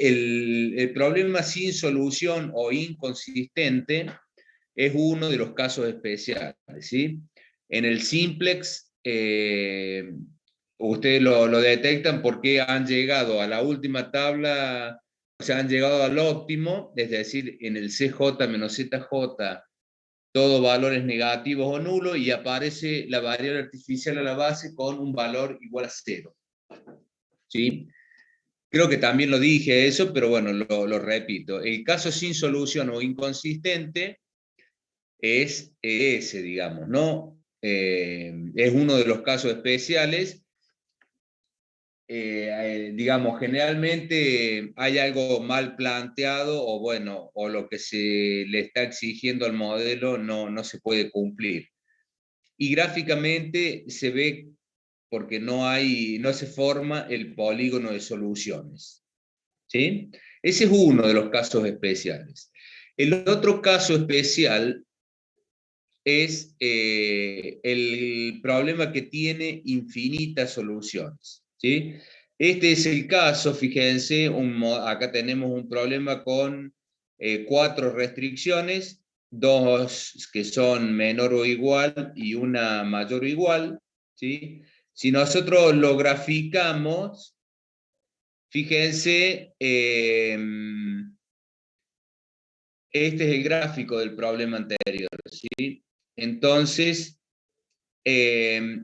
el problema sin solución o inconsistente es uno de los casos especiales, ¿sí? En el simplex, ustedes lo detectan porque han llegado a la última tabla, o sea, han llegado al óptimo, es decir, en el CJ menos ZJ, todo valores negativos o nulos, y aparece la variable artificial a la base con un valor igual a 0, ¿sí? Creo que también lo dije eso, pero bueno, lo repito. El caso sin solución o inconsistente es ese, digamos, ¿no? Es uno de los casos especiales. Digamos, generalmente hay algo mal planteado o bueno, o lo que se le está exigiendo al modelo no se puede cumplir. Y gráficamente se ve porque no se forma el polígono de soluciones, ¿sí? Ese es uno de los casos especiales. El otro caso especial es el problema que tiene infinitas soluciones, ¿sí? Este es el caso, fíjense, acá tenemos un problema con 4 restricciones, 2 que son menor o igual y una mayor o igual, ¿sí? Si nosotros lo graficamos, fíjense, este es el gráfico del problema anterior, ¿sí? Entonces,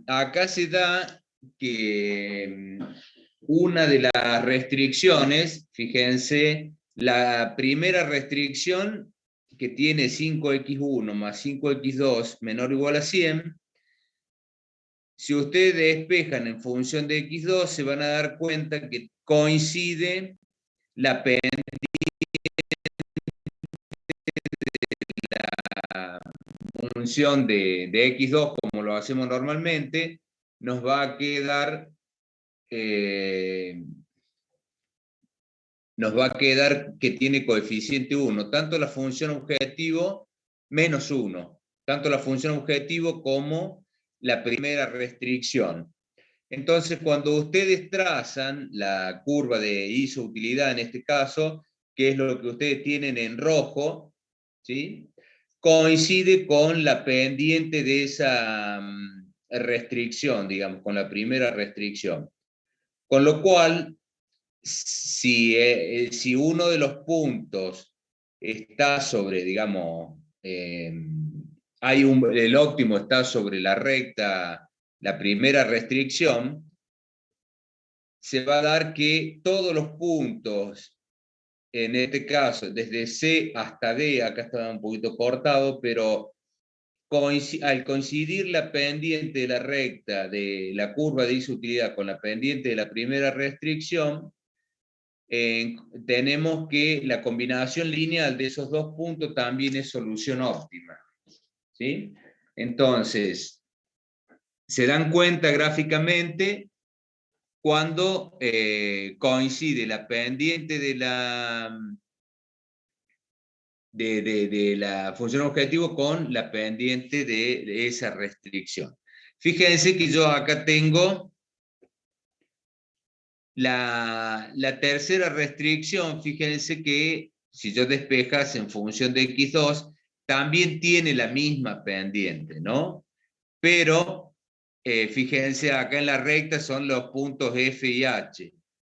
acá se da que una de las restricciones, fíjense, la primera restricción que tiene 5x1 más 5x2 menor o igual a 100, si ustedes despejan en función de x2, se van a dar cuenta que coincide la función de x2 como lo hacemos normalmente, nos va a quedar que tiene coeficiente 1, tanto la función objetivo menos 1, tanto la función objetivo como la primera restricción. Entonces, cuando ustedes trazan la curva de isoutilidad, en este caso, que es lo que ustedes tienen en rojo, ¿sí? Coincide con la pendiente de esa restricción, digamos, con la primera restricción. Con lo cual, si uno de los puntos está sobre, digamos, el óptimo está sobre la recta, la primera restricción, se va a dar que todos los puntos, en este caso, desde C hasta D, acá estaba un poquito cortado, pero al coincidir la pendiente de la recta de la curva de isoutilidad con la pendiente de la primera restricción, tenemos que la combinación lineal de esos dos puntos también es solución óptima, ¿sí? Entonces, se dan cuenta gráficamente cuando coincide la pendiente de la función objetivo con la pendiente de esa restricción. Fíjense que yo acá tengo la tercera restricción. Fíjense que si yo despejase en función de x2, también tiene la misma pendiente, ¿no? Pero fíjense, acá en la recta son los puntos F y H.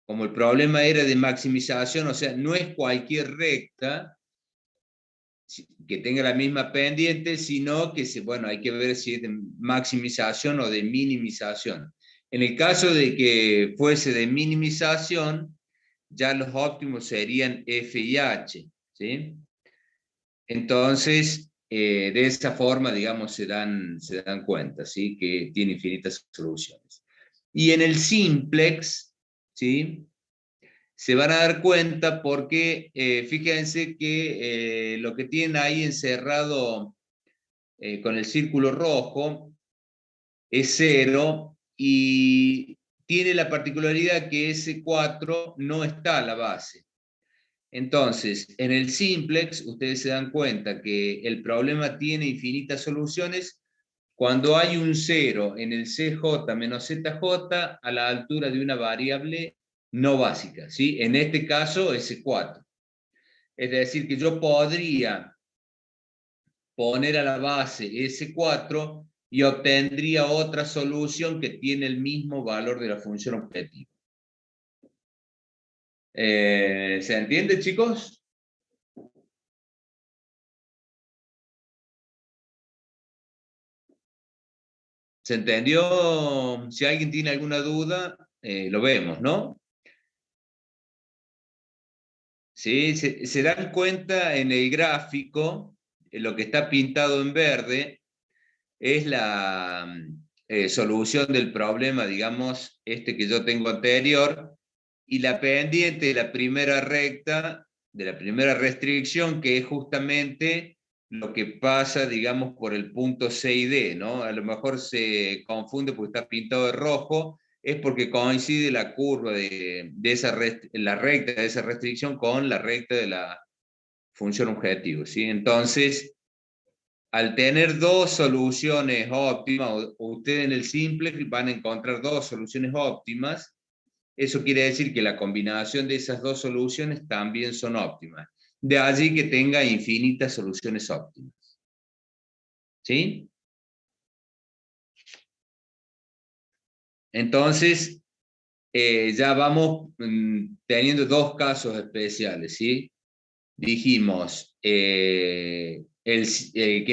Como el problema era de maximización, o sea, no es cualquier recta que tenga la misma pendiente, sino que, bueno, hay que ver si es de maximización o de minimización. En el caso de que fuese de minimización, ya los óptimos serían F y H, ¿sí? Entonces, de esa forma, digamos, se dan cuenta, ¿sí? Que tiene infinitas soluciones. Y en el simplex, ¿sí? Se van a dar cuenta porque fíjense que lo que tienen ahí encerrado con el círculo rojo es 0 y tiene la particularidad que ese 4 no está a la base. Entonces, en el simplex, ustedes se dan cuenta que el problema tiene infinitas soluciones cuando hay un 0 en el CJ menos ZJ a la altura de una variable no básica, ¿sí? En este caso, S4. Es decir, que yo podría poner a la base S4 y obtendría otra solución que tiene el mismo valor de la función objetivo. ¿Se entiende, chicos? ¿Se entendió? Si alguien tiene alguna duda, lo vemos, ¿no? ¿Sí? Se dan cuenta en el gráfico, lo que está pintado en verde es la solución del problema, digamos, este que yo tengo anterior, y la pendiente de la primera recta, de la primera restricción, que es justamente lo que pasa, digamos, por el punto C y D, ¿no? A lo mejor se confunde porque está pintado de rojo, es porque coincide la curva de esa la recta de esa restricción con la recta de la función objetivo, ¿sí? Entonces, al tener dos soluciones óptimas, ustedes en el simple van a encontrar dos soluciones óptimas. Eso quiere decir que la combinación de esas dos soluciones también son óptimas. De allí que tenga infinitas soluciones óptimas. ¿Sí? Entonces, ya vamos teniendo dos casos especiales, ¿sí? Dijimos, que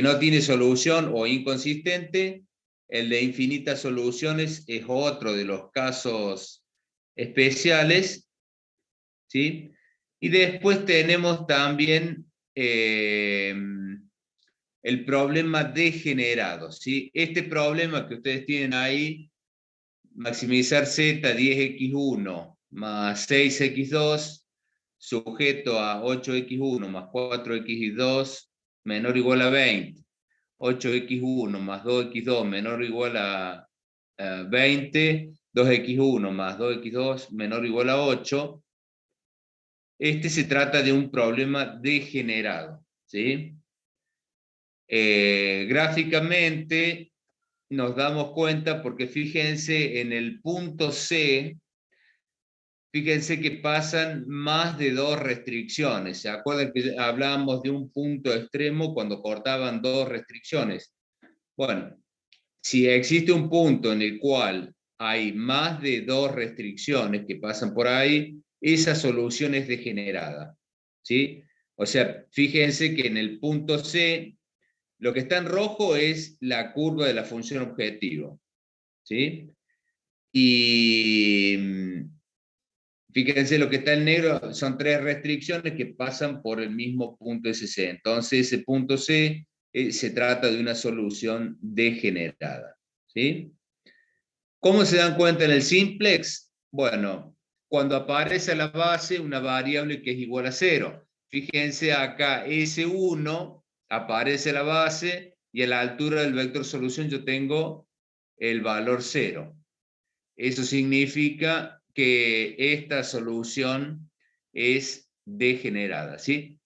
no tiene solución o inconsistente, el de infinitas soluciones es otro de los casos especiales, ¿sí? Y después tenemos también el problema degenerado, ¿sí? Este problema que ustedes tienen ahí, maximizar z 10x1 más 6x2 sujeto a 8x1 más 4x2 menor o igual a 20, 8x1 más 2x2 menor o igual a 20, 2x1 más 2x2 menor o igual a 8. Este se trata de un problema degenerado, ¿sí? Gráficamente nos damos cuenta porque fíjense en el punto C, fíjense que pasan más de dos restricciones. ¿Se acuerdan que hablábamos de un punto extremo cuando cortaban dos restricciones? Bueno, si existe un punto en el cual hay más de dos restricciones que pasan por ahí, esa solución es degenerada, ¿sí? O sea, fíjense que en el punto C, lo que está en rojo es la curva de la función objetivo, ¿sí? Y fíjense, lo que está en negro son tres restricciones que pasan por el mismo punto SC. Entonces, ese punto C se trata de una solución degenerada, ¿sí? ¿Cómo se dan cuenta en el simplex? Bueno, cuando aparece a la base una variable que es igual a 0. Fíjense acá, S1 aparece a la base y a la altura del vector solución yo tengo el valor 0. Eso significa que esta solución es degenerada, ¿sí?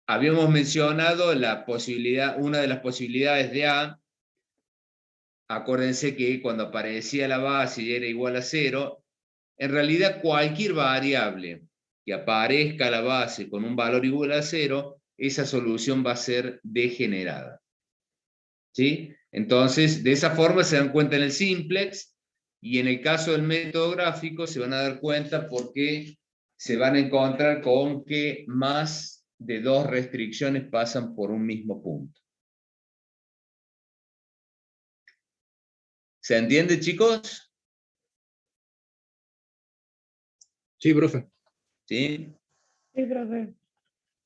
Habíamos mencionado la posibilidad, una de las posibilidades de A. Acuérdense que cuando aparecía la base y era igual a 0, en realidad cualquier variable que aparezca a la base con un valor igual a 0, esa solución va a ser degenerada, ¿sí? Entonces, de esa forma se dan cuenta en el simplex, y en el caso del método gráfico se van a dar cuenta porque se van a encontrar con que más de dos restricciones pasan por un mismo punto. ¿Se entiende, chicos? Sí, profe. ¿Sí? Sí, profe.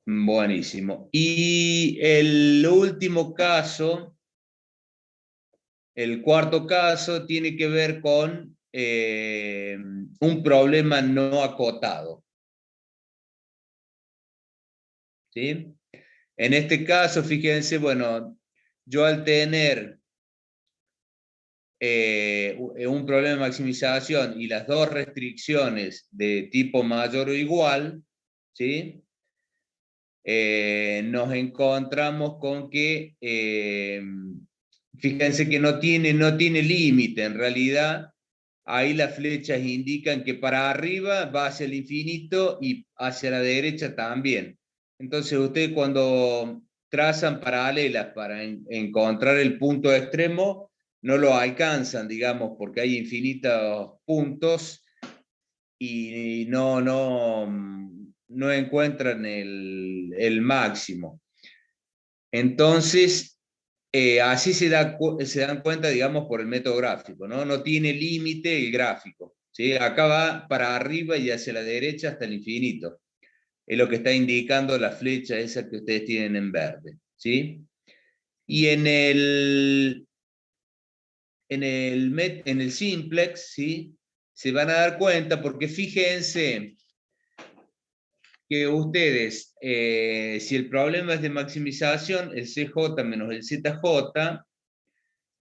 Buenísimo. Y el último caso, el cuarto caso, tiene que ver con un problema no acotado, ¿sí? En este caso, fíjense, bueno, yo al tener un problema de maximización y las dos restricciones de tipo mayor o igual, ¿sí? Nos encontramos con que, fíjense que no tiene límite en realidad, ahí las flechas indican que para arriba va hacia el infinito y hacia la derecha también. Entonces ustedes cuando trazan paralelas para encontrar el punto extremo, no lo alcanzan, digamos, porque hay infinitos puntos y no encuentran el máximo. Entonces, así se dan cuenta, digamos, por el método gráfico, ¿no? No tiene límite el gráfico, ¿sí? Acá va para arriba y hacia la derecha hasta el infinito. Es lo que está indicando la flecha esa que ustedes tienen en verde, ¿sí? Y en el simplex, ¿sí? Se van a dar cuenta porque fíjense que ustedes, si el problema es de maximización, el CJ menos el ZJ,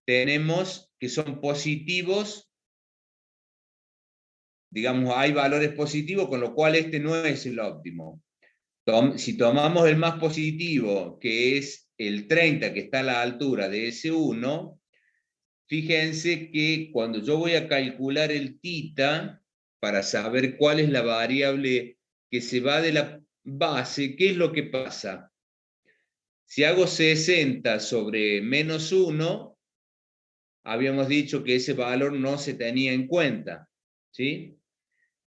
tenemos que son positivos, digamos, hay valores positivos, con lo cual este no es el óptimo. Si tomamos el más positivo, que es el 30, que está a la altura de S1, fíjense que cuando yo voy a calcular el θ, para saber cuál es la variable que se va de la base, ¿qué es lo que pasa? Si hago 60 sobre menos 1, habíamos dicho que ese valor no se tenía en cuenta, ¿sí?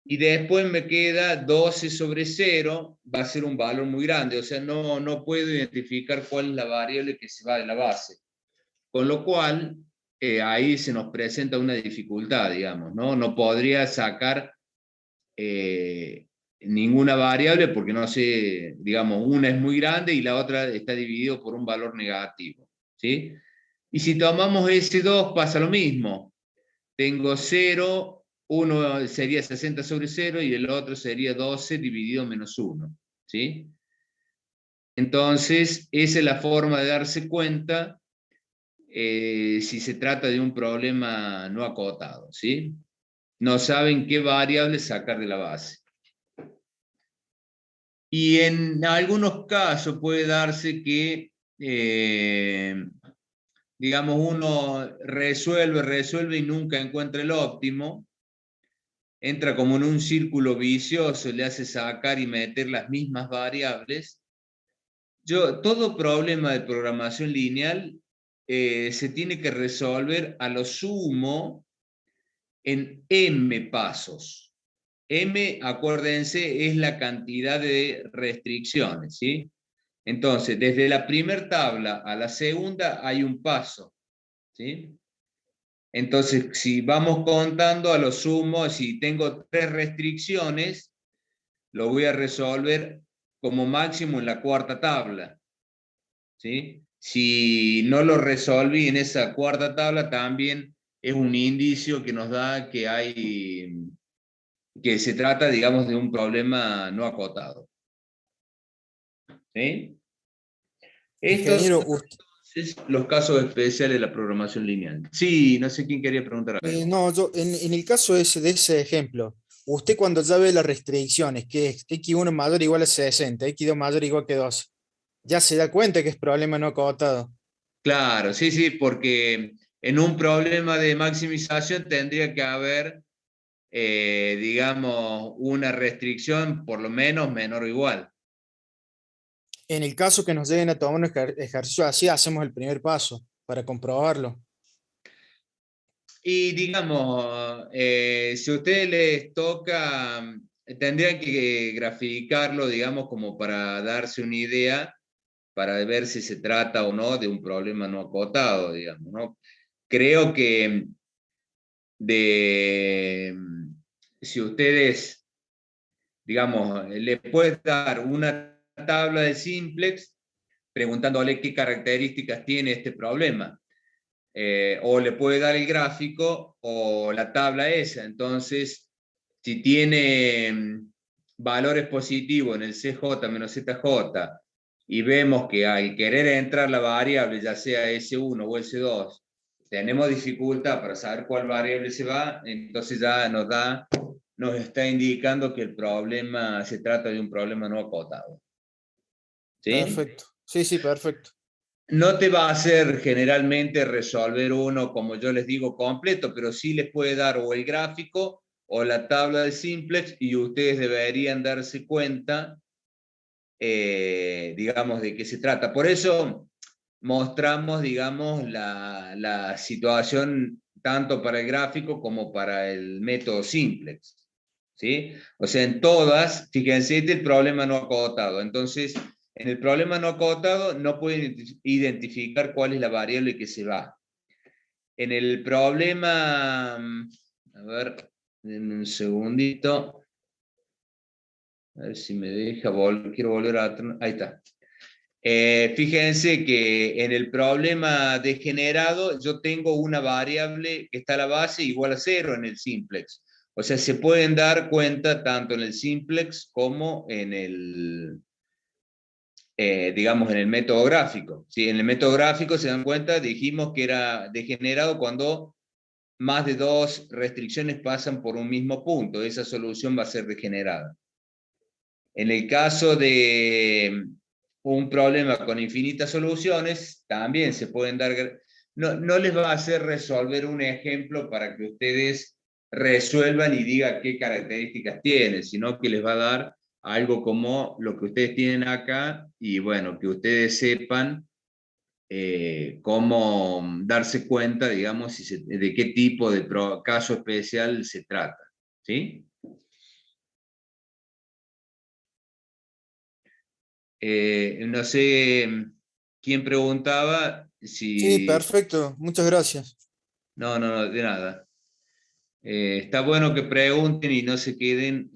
Y después me queda 12 sobre 0, va a ser un valor muy grande, o sea, no puedo identificar cuál es la variable que se va de la base. Con lo cual, ahí se nos presenta una dificultad, digamos, ¿no? No podría sacar ninguna variable porque no sé, digamos, una es muy grande y la otra está dividido por un valor negativo, ¿sí? Y si tomamos S2 pasa lo mismo. Tengo 0, uno sería 60 sobre 0 y el otro sería 12 dividido menos 1, ¿sí? Entonces, esa es la forma de darse cuenta si se trata de un problema no acotado, ¿sí? No saben qué variable sacar de la base. Y en algunos casos puede darse que, digamos, uno resuelve y nunca encuentra el óptimo, entra como en un círculo vicioso, le hace sacar y meter las mismas variables. Todo problema de programación lineal se tiene que resolver a lo sumo en m pasos. M, acuérdense, es la cantidad de restricciones, ¿sí? Entonces, desde la primera tabla a la segunda hay un paso, ¿sí? Entonces, si vamos contando a lo sumo, si tengo 3 restricciones, lo voy a resolver como máximo en la cuarta tabla, ¿sí? Si no lo resolví en esa cuarta tabla, también es un indicio que nos da que se trata, digamos, de un problema no acotado, ¿sí? Estos Ingeniero, son los casos especiales de la programación lineal. Sí, no sé quién quería preguntar algo. no, yo, en el caso de ese ejemplo, usted cuando ya ve las restricciones, que es x1 mayor o igual a 60, x2 mayor o igual que 2, ya se da cuenta que es problema no acotado. Claro, sí, sí, porque en un problema de maximización tendría que haber, digamos, una restricción por lo menos menor o igual. En el caso que nos lleguen a tomar un ejercicio así, hacemos el primer paso para comprobarlo. Y digamos, si a ustedes les toca, tendrían que graficarlo, digamos, como para darse una idea, para ver si se trata o no de un problema no acotado, digamos, ¿no? Creo que si ustedes, digamos, les puedes dar una tabla de simplex preguntándole qué características tiene este problema. O le puede dar el gráfico o la tabla esa. Entonces, si tiene valores positivos en el CJ menos ZJ y vemos que al querer entrar la variable, ya sea S1 o S2, tenemos dificultad para saber cuál variable se va, entonces ya nos está indicando que el problema se trata de un problema no acotado. ¿Sí? Perfecto. Sí, sí, perfecto. No te va a hacer generalmente resolver uno, como yo les digo, completo, pero sí les puede dar o el gráfico o la tabla de simplex y ustedes deberían darse cuenta, digamos, de qué se trata. Por eso mostramos, digamos, la situación tanto para el gráfico como para el método simplex. ¿Sí? O sea, en todas, fíjense, este es el problema no acotado. Entonces, en el problema no acotado no pueden identificar cuál es la variable que se va. En el problema, a ver, denme un segundito, a ver si me deja, quiero volver a... Ahí está. Fíjense que en el problema degenerado yo tengo una variable que está a la base igual a 0 en el simplex. O sea, se pueden dar cuenta tanto en el simplex como en el, digamos, en el método gráfico. ¿Sí? En el método gráfico se dan cuenta, dijimos que era degenerado cuando más de dos restricciones pasan por un mismo punto. Esa solución va a ser degenerada. En el caso de un problema con infinitas soluciones, también se pueden dar... No les va a hacer resolver un ejemplo para que ustedes resuelvan y digan qué características tiene, sino que les va a dar algo como lo que ustedes tienen acá y bueno, que ustedes sepan cómo darse cuenta, digamos, de qué tipo de caso especial se trata. ¿Sí? No sé quién preguntaba Sí, si... perfecto. Muchas gracias. No, no, no, de nada. Está bueno que pregunten y no se queden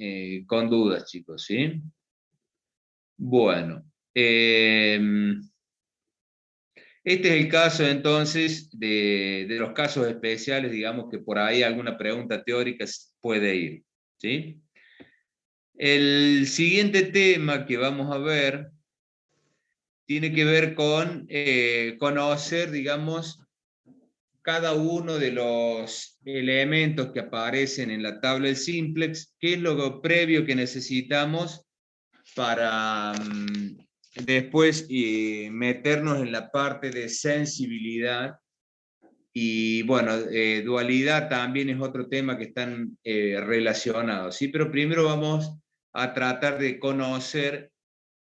con dudas, chicos, ¿sí? Bueno, este es el caso entonces de los casos especiales, digamos que por ahí alguna pregunta teórica puede ir, ¿sí? El siguiente tema que vamos a ver tiene que ver con conocer, digamos, cada uno de los elementos que aparecen en la tabla del simplex, qué es lo previo que necesitamos para después meternos en la parte de sensibilidad. Y bueno, dualidad también es otro tema que están relacionados, ¿sí? Pero primero vamos a tratar de conocer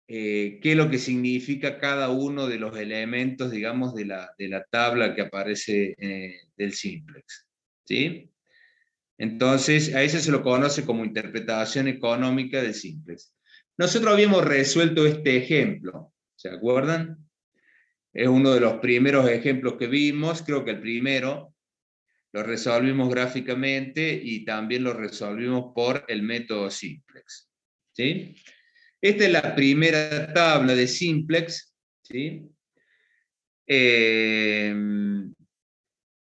qué es lo que significa cada uno de los elementos, digamos, de la tabla que aparece del simplex. ¿Sí? Entonces, a eso se lo conoce como interpretación económica del simplex. Nosotros habíamos resuelto este ejemplo, ¿se acuerdan? Es uno de los primeros ejemplos que vimos, creo que el primero, lo resolvimos gráficamente y también lo resolvimos por el método simplex. ¿Sí? Esta es la primera tabla de simplex, ¿sí?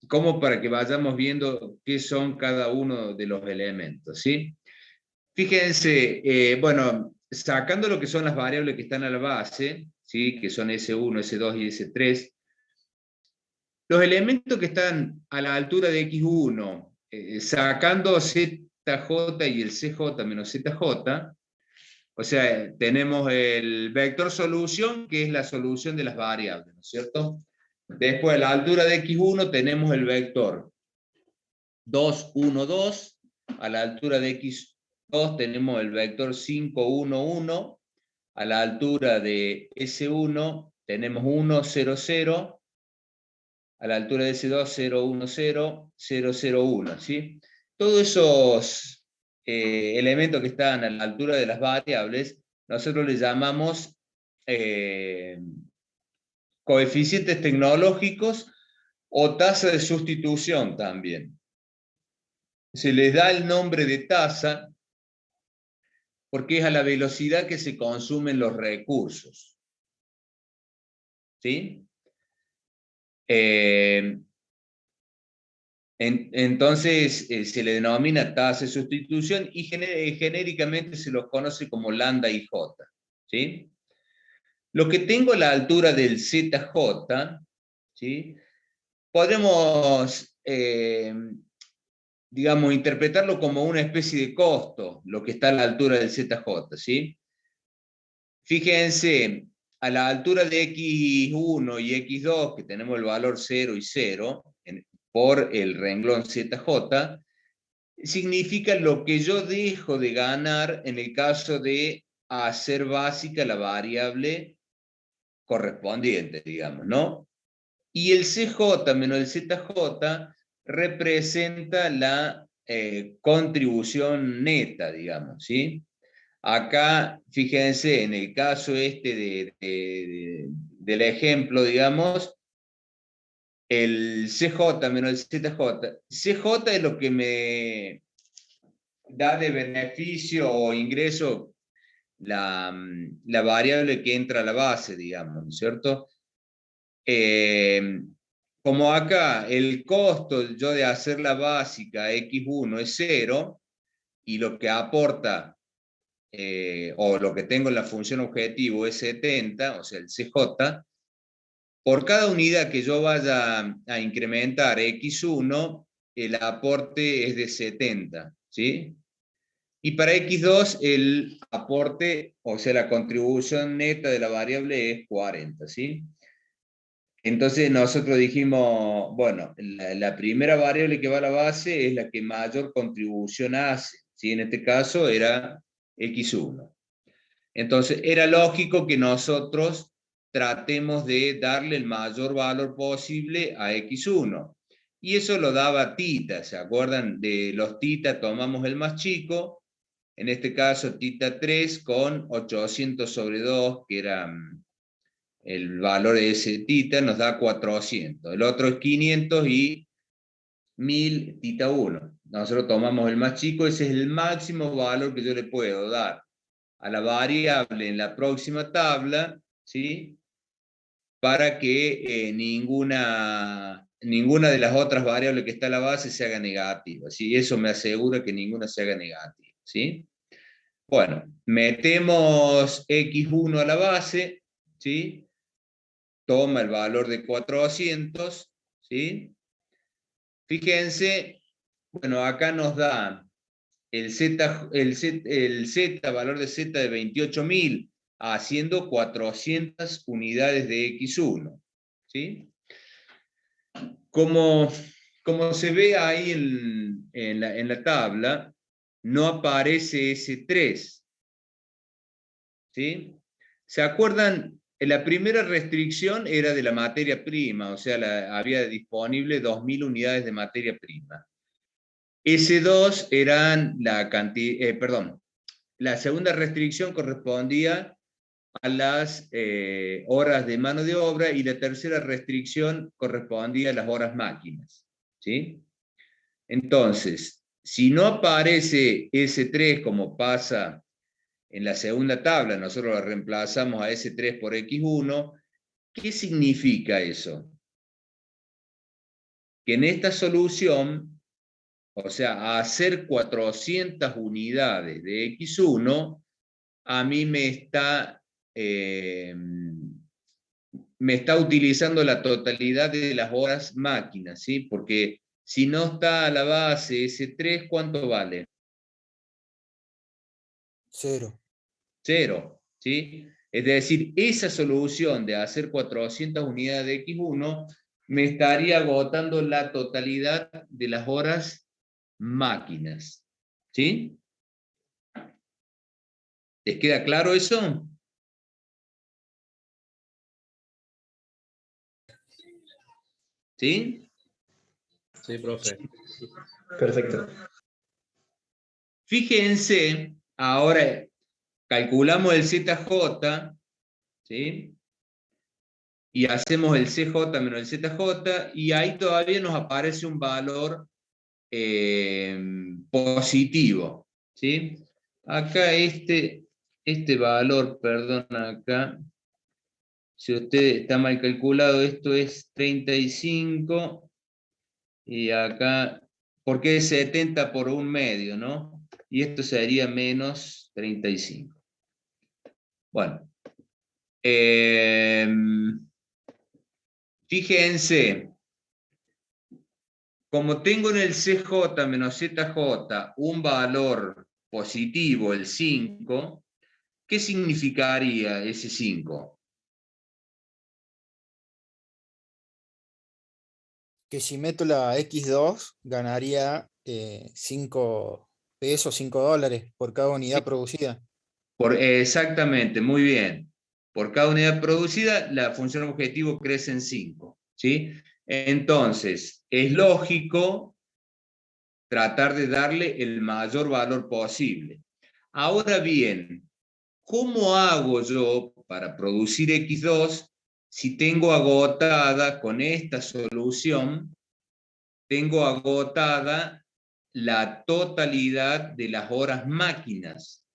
Como para que vayamos viendo qué son cada uno de los elementos, ¿sí? Fíjense, bueno, sacando lo que son las variables que están a la base, ¿sí? Que son S1, S2 y S3, los elementos que están a la altura de X1, sacando ZJ y el CJ menos ZJ, o sea, tenemos el vector solución, que es la solución de las variables, ¿no es cierto? Después, a la altura de X1 tenemos el vector 2, 1, 2. A la altura de X2 tenemos el vector 5, 1, 1. A la altura de S1 tenemos 1, 0, 0. A la altura de S2, 0, 1, 0, 0, 0, 1. ¿Sí? Todos esos elementos que están a la altura de las variables, nosotros les llamamos coeficientes tecnológicos o tasa de sustitución también. Se les da el nombre de tasa porque es a la velocidad que se consumen los recursos. ¿Sí? Entonces se le denomina tasa de sustitución y genéricamente se los conoce como lambda y j. ¿Sí? Lo que tengo a la altura del ZJ, ¿sí? Podemos, digamos, interpretarlo como una especie de costo, lo que está a la altura del ZJ. ¿Sí? Fíjense, a la altura de X1 y X2, que tenemos el valor 0 y 0, por el renglón ZJ, significa lo que yo dejo de ganar en el caso de hacer básica la variable correspondiente, digamos, ¿no? Y el CJ menos el ZJ representa la contribución neta, digamos, ¿sí? Acá, fíjense, en el caso este del ejemplo, digamos, el CJ menos el ZJ. CJ es lo que me da de beneficio o ingreso la variable que entra a la base, digamos, ¿no es cierto? Como acá el costo yo de hacer la básica X1 es 0 y lo que aporta o lo que tengo en la función objetivo es 70, o sea, el CJ, por cada unidad que yo vaya a incrementar X1, el aporte es de 70, ¿sí? Y para X2 el aporte, o sea, la contribución neta de la variable es 40, ¿sí? Entonces nosotros dijimos, bueno, la primera variable que va a la base es la que mayor contribución hace, ¿sí? En este caso era X1. Entonces era lógico que nosotros tratemos de darle el mayor valor posible a X1. Y eso lo daba tita, ¿se acuerdan? De los tita tomamos el más chico, en este caso tita 3 con 800 sobre 2, que era el valor de ese tita, nos da 400. El otro es 500 y 1000 tita 1. Nosotros tomamos el más chico, ese es el máximo valor que yo le puedo dar a la variable en la próxima tabla, ¿sí? Para que ninguna de las otras variables que está a la base se haga negativa, ¿sí? Eso me asegura que ninguna se haga negativa, ¿sí? Bueno, metemos X1 a la base, ¿sí? Toma el valor de 400, ¿sí? Fíjense, bueno, acá nos da el Z, valor de Z de 28.000, haciendo 400 unidades de X1, ¿sí? Como se ve ahí en la tabla, no aparece ese 3, ¿sí? ¿Se acuerdan? La primera restricción era de la materia prima, o sea, había disponible 2.000 unidades de materia prima. S2 eran la segunda restricción correspondía a las horas de mano de obra y la tercera restricción correspondía a las horas máquinas, ¿sí? Entonces, si no aparece S3 como pasa en la segunda tabla, nosotros lo reemplazamos a S3 por X1, ¿qué significa eso? Que en esta solución, o sea, a hacer 400 unidades de X1, a mí me está utilizando la totalidad de las horas máquinas, ¿sí? Porque si no está a la base S3, ¿cuánto vale? 0. 0, ¿sí? Es decir, esa solución de hacer 400 unidades de X1 me estaría agotando la totalidad de las horas máquinas, ¿sí? ¿Les queda claro eso? ¿Sí? Sí, profe. Perfecto. Fíjense, ahora calculamos el ZJ, ¿sí? Y hacemos el CJ menos el ZJ, y ahí todavía nos aparece un valor positivo, ¿sí? Acá este valor, perdón, acá, si usted está mal calculado, esto es 35, y acá, porque es 70 por un medio, ¿no? Y esto sería menos 35. Bueno, fíjense, como tengo en el CJ menos ZJ un valor positivo, el 5, ¿qué significaría ese 5? Que si meto la X2, ganaría 5 pesos, $5 por cada unidad producida. Exactamente, muy bien. Por cada unidad producida, la función objetivo crece en 5, ¿sí? Entonces, es lógico tratar de darle el mayor valor posible. Ahora bien, ¿cómo hago yo para producir X2 si tengo agotada con esta solución, tengo agotada la totalidad de las horas máquinas?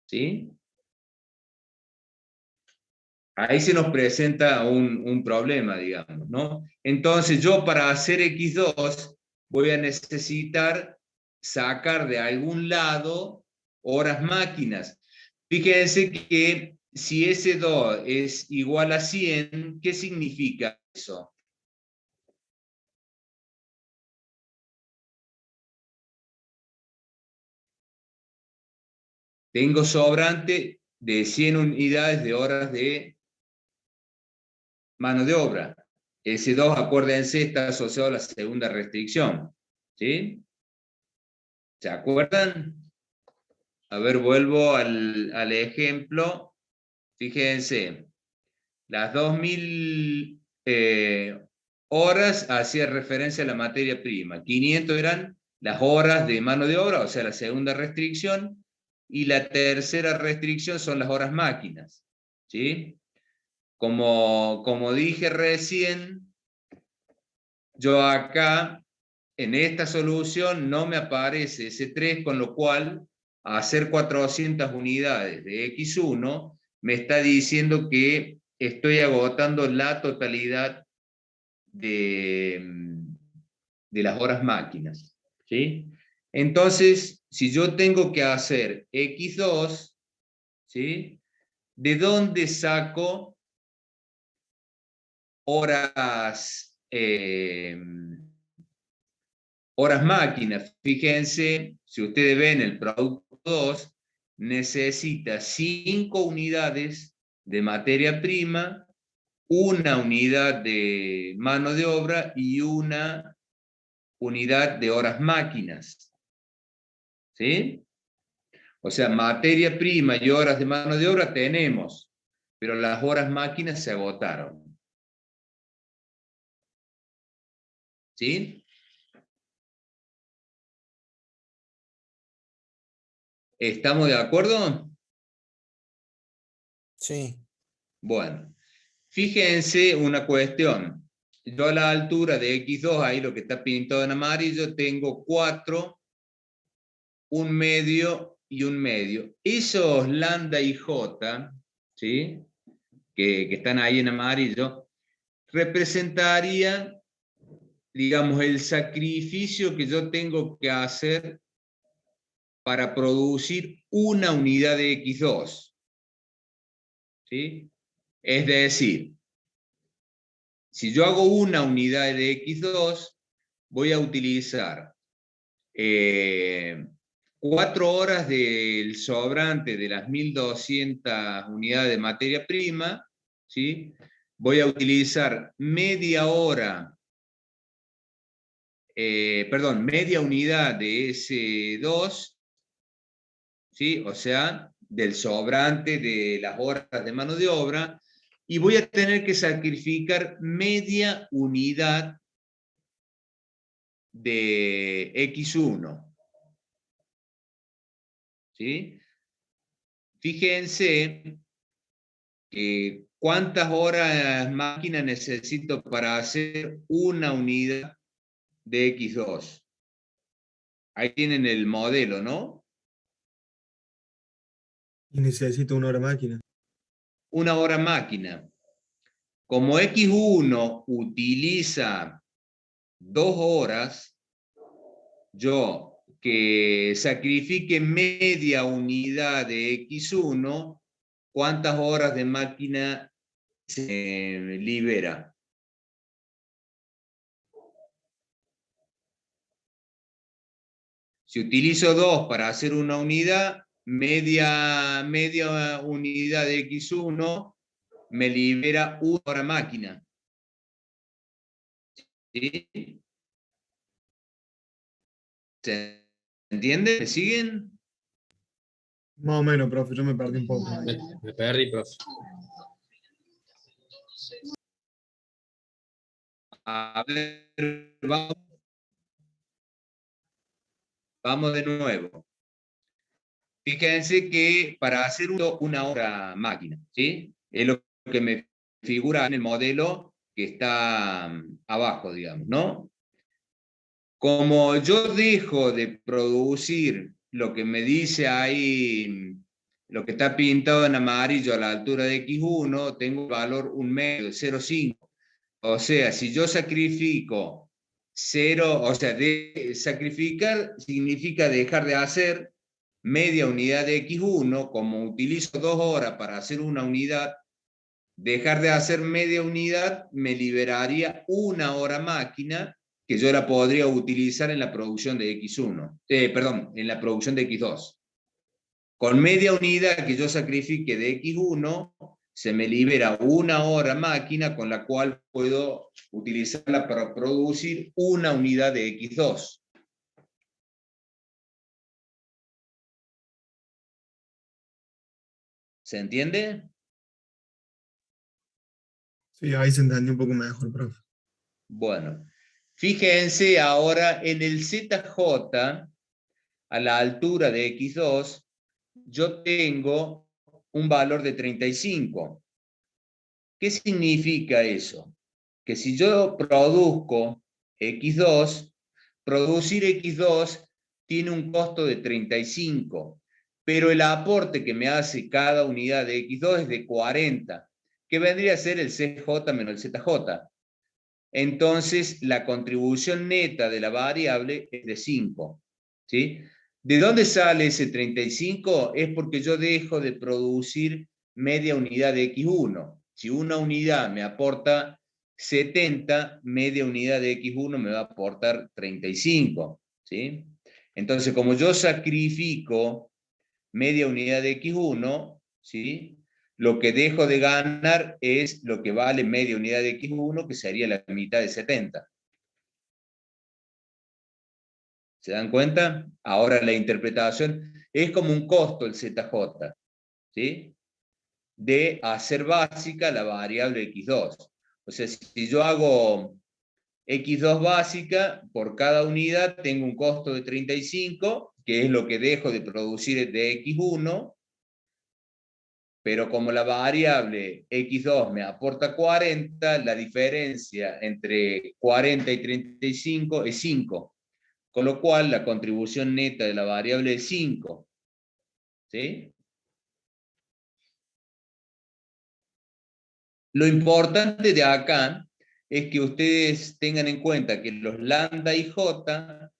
¿Sí? Ahí se nos presenta un problema, digamos, ¿no? Entonces yo para hacer X2 voy a necesitar sacar de algún lado horas máquinas. Fíjense que si S2 es igual a 100, ¿qué significa eso? Tengo sobrante de 100 unidades de horas de mano de obra. S2, acuérdense, está asociado a la segunda restricción. ¿Sí? ¿Se acuerdan? A ver, vuelvo al ejemplo. Fíjense, las 2000 horas hacía referencia a la materia prima. 500 eran las horas de mano de obra, o sea, la segunda restricción. Y la tercera restricción son las horas máquinas. ¿Sí? Como dije recién, yo acá, en esta solución, no me aparece ese 3, con lo cual, a hacer 400 unidades de X1, me está diciendo que estoy agotando la totalidad de las horas máquinas. ¿Sí? Entonces, si yo tengo que hacer X2, ¿sí? ¿De dónde saco horas, horas máquinas? Fíjense, si ustedes ven el producto 2, necesita 5 unidades de materia prima, una unidad de mano de obra y una unidad de horas máquinas. ¿Sí? O sea, materia prima y horas de mano de obra tenemos, pero las horas máquinas se agotaron. ¿Sí? ¿Estamos de acuerdo? Sí. Bueno, fíjense una cuestión. Yo a la altura de X2, ahí lo que está pintado en amarillo, tengo 4, un medio y un medio. Esos lambda y j, ¿sí? que están ahí en amarillo, representarían, digamos, el sacrificio que yo tengo que hacer para producir una unidad de X2. ¿Sí? Es decir, si yo hago una unidad de X2, voy a utilizar 4 horas del sobrante de las 1200 unidades de materia prima, ¿sí? Voy a utilizar media hora, media unidad de S2, ¿sí? O sea, del sobrante de las horas de mano de obra, y voy a tener que sacrificar media unidad de X1. ¿Sí? Fíjense cuántas horas máquina necesito para hacer una unidad de X2. Ahí tienen el modelo, ¿no? Y necesito una hora máquina. Una hora máquina. Como X1 utiliza 2 horas, yo que sacrifique media unidad de X1, ¿cuántas horas de máquina se libera? Si utilizo 2 para hacer una unidad, media unidad de X1 me libera una hora máquina. ¿Sí? ¿Se entiende? ¿Me siguen? Más o menos, profe, yo me perdí un poco. Me perdí, profe. A ver, vamos de nuevo. Fíjense que para hacer una hora máquina, ¿sí? Es lo que me figura en el modelo que está abajo, digamos, ¿no? Como yo dejo de producir lo que me dice ahí, lo que está pintado en amarillo a la altura de X1, tengo un valor 1 medio de 0,5. O sea, si yo sacrifico 0, o sea, sacrificar significa dejar de hacer media unidad de X1, como utilizo 2 horas para hacer una unidad, dejar de hacer media unidad me liberaría una hora máquina que yo la podría utilizar en la producción de X1, perdón, en la producción de X2. Con media unidad que yo sacrifique de X1, se me libera una hora máquina con la cual puedo utilizarla para producir una unidad de X2. ¿Se entiende? Sí, ahí se entendió un poco mejor, profe. Bueno, fíjense ahora en el ZJ, a la altura de X2, yo tengo un valor de 35. ¿Qué significa eso? Que si yo produzco X2, producir X2 tiene un costo de 35, pero el aporte que me hace cada unidad de X2 es de 40, que vendría a ser el CJ menos el ZJ. Entonces, la contribución neta de la variable es de 5. ¿Sí? ¿De dónde sale ese 35? Es porque yo dejo de producir media unidad de X1. Si una unidad me aporta 70, media unidad de X1 me va a aportar 35. ¿Sí? Entonces, como yo sacrifico media unidad de X1, ¿sí? Lo que dejo de ganar es lo que vale media unidad de X1, que sería la mitad de 70. ¿Se dan cuenta? Ahora la interpretación es como un costo el ZJ, ¿sí? De hacer básica la variable X2. O sea, si yo hago X2 básica, por cada unidad tengo un costo de 35, que es lo que dejo de producir de X1, pero como la variable X2 me aporta 40, la diferencia entre 40 y 35 es 5, con lo cual la contribución neta de la variable es 5. ¿Sí? Lo importante de acá es que ustedes tengan en cuenta que los lambda y j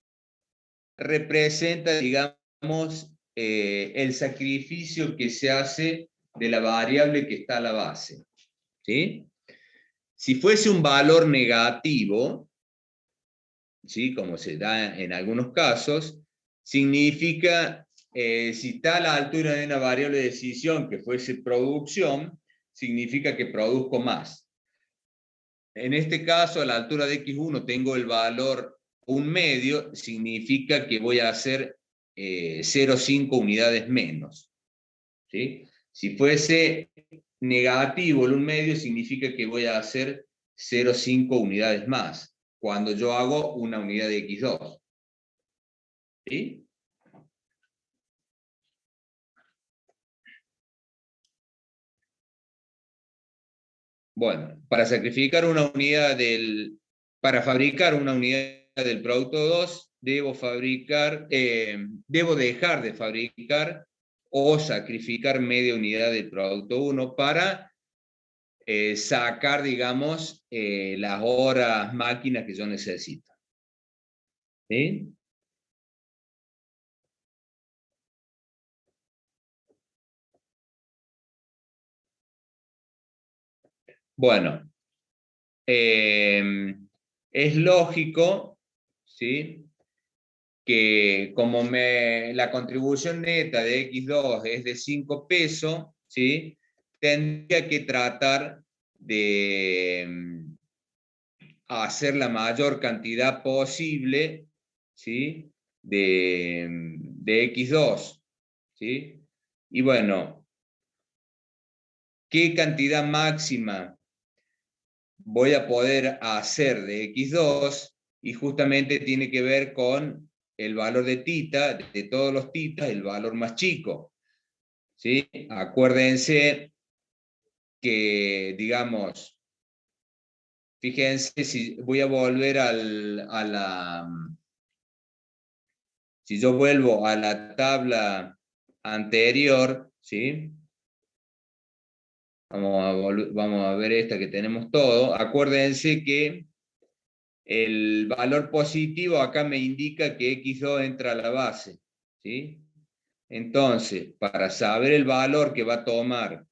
representan, digamos, el sacrificio que se hace de la variable que está a la base. ¿Sí? Si fuese un valor negativo, ¿sí? Como se da en algunos casos, significa, si está a la altura de una variable de decisión que fuese producción, significa que produzco más. En este caso, a la altura de X1 tengo el valor 1 medio, significa que voy a hacer 0,5 unidades menos. ¿Sí? Si fuese negativo el 1 medio, significa que voy a hacer 0,5 unidades más, cuando yo hago una unidad de X2. ¿Sí? Bueno, para fabricar una unidad del producto 2, debo dejar de fabricar o sacrificar media unidad del producto 1 para sacar, digamos, las horas máquinas que yo necesito. ¿Sí? Bueno, es lógico, ¿sí? Que como la contribución neta de X2 es de 5 pesos, ¿sí? tendría que tratar de hacer la mayor cantidad posible, ¿sí? de X2, ¿sí? Y bueno, ¿qué cantidad máxima voy a poder hacer de X2? Y justamente tiene que ver con el valor de tita, de todos los titas, el valor más chico, ¿sí? Acuérdense que, digamos, fíjense, si voy a volver si yo vuelvo a la tabla anterior, ¿sí? Vamos a ver esta que tenemos todo. Acuérdense que el valor positivo acá me indica que X2 entra a la base, ¿sí? Entonces, para saber el valor que va a tomar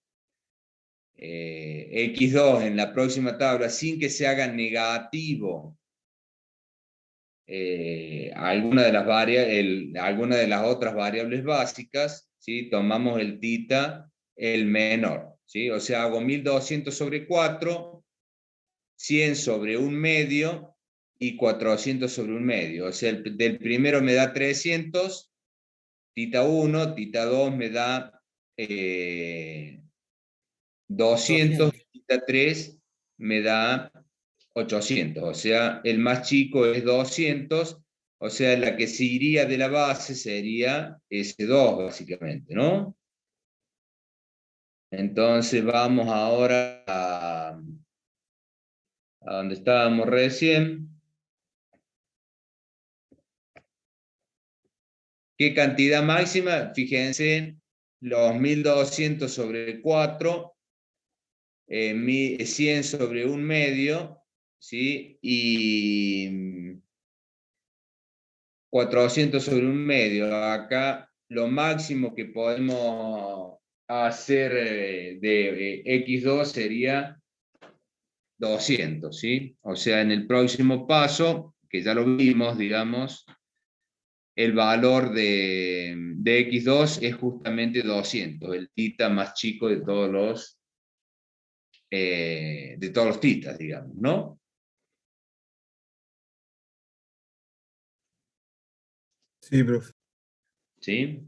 X2 en la próxima tabla sin que se haga negativo alguna de las otras variables básicas, ¿sí? Tomamos el tita, el menor, ¿sí? O sea, hago 1200 sobre 4, 100 sobre 1/2 y 400 sobre 1/2. O sea, del primero me da 300, tita 1, tita 2 me da 200, tita 3 me da 800, o sea, el más chico es 200, o sea, la que se iría de la base sería S2, básicamente, ¿no? Entonces vamos ahora a donde estábamos recién. ¿Qué cantidad máxima? Fíjense, los 1200 sobre 4, 100 sobre 1/2, ¿sí? Y 400 sobre 1/2. Acá lo máximo que podemos hacer de X2 sería 200, ¿sí? O sea, en el próximo paso, que ya lo vimos, digamos, el valor de X2 es justamente 200, el tita más chico de todos los titas, digamos, ¿no? Sí, profe. ¿Sí?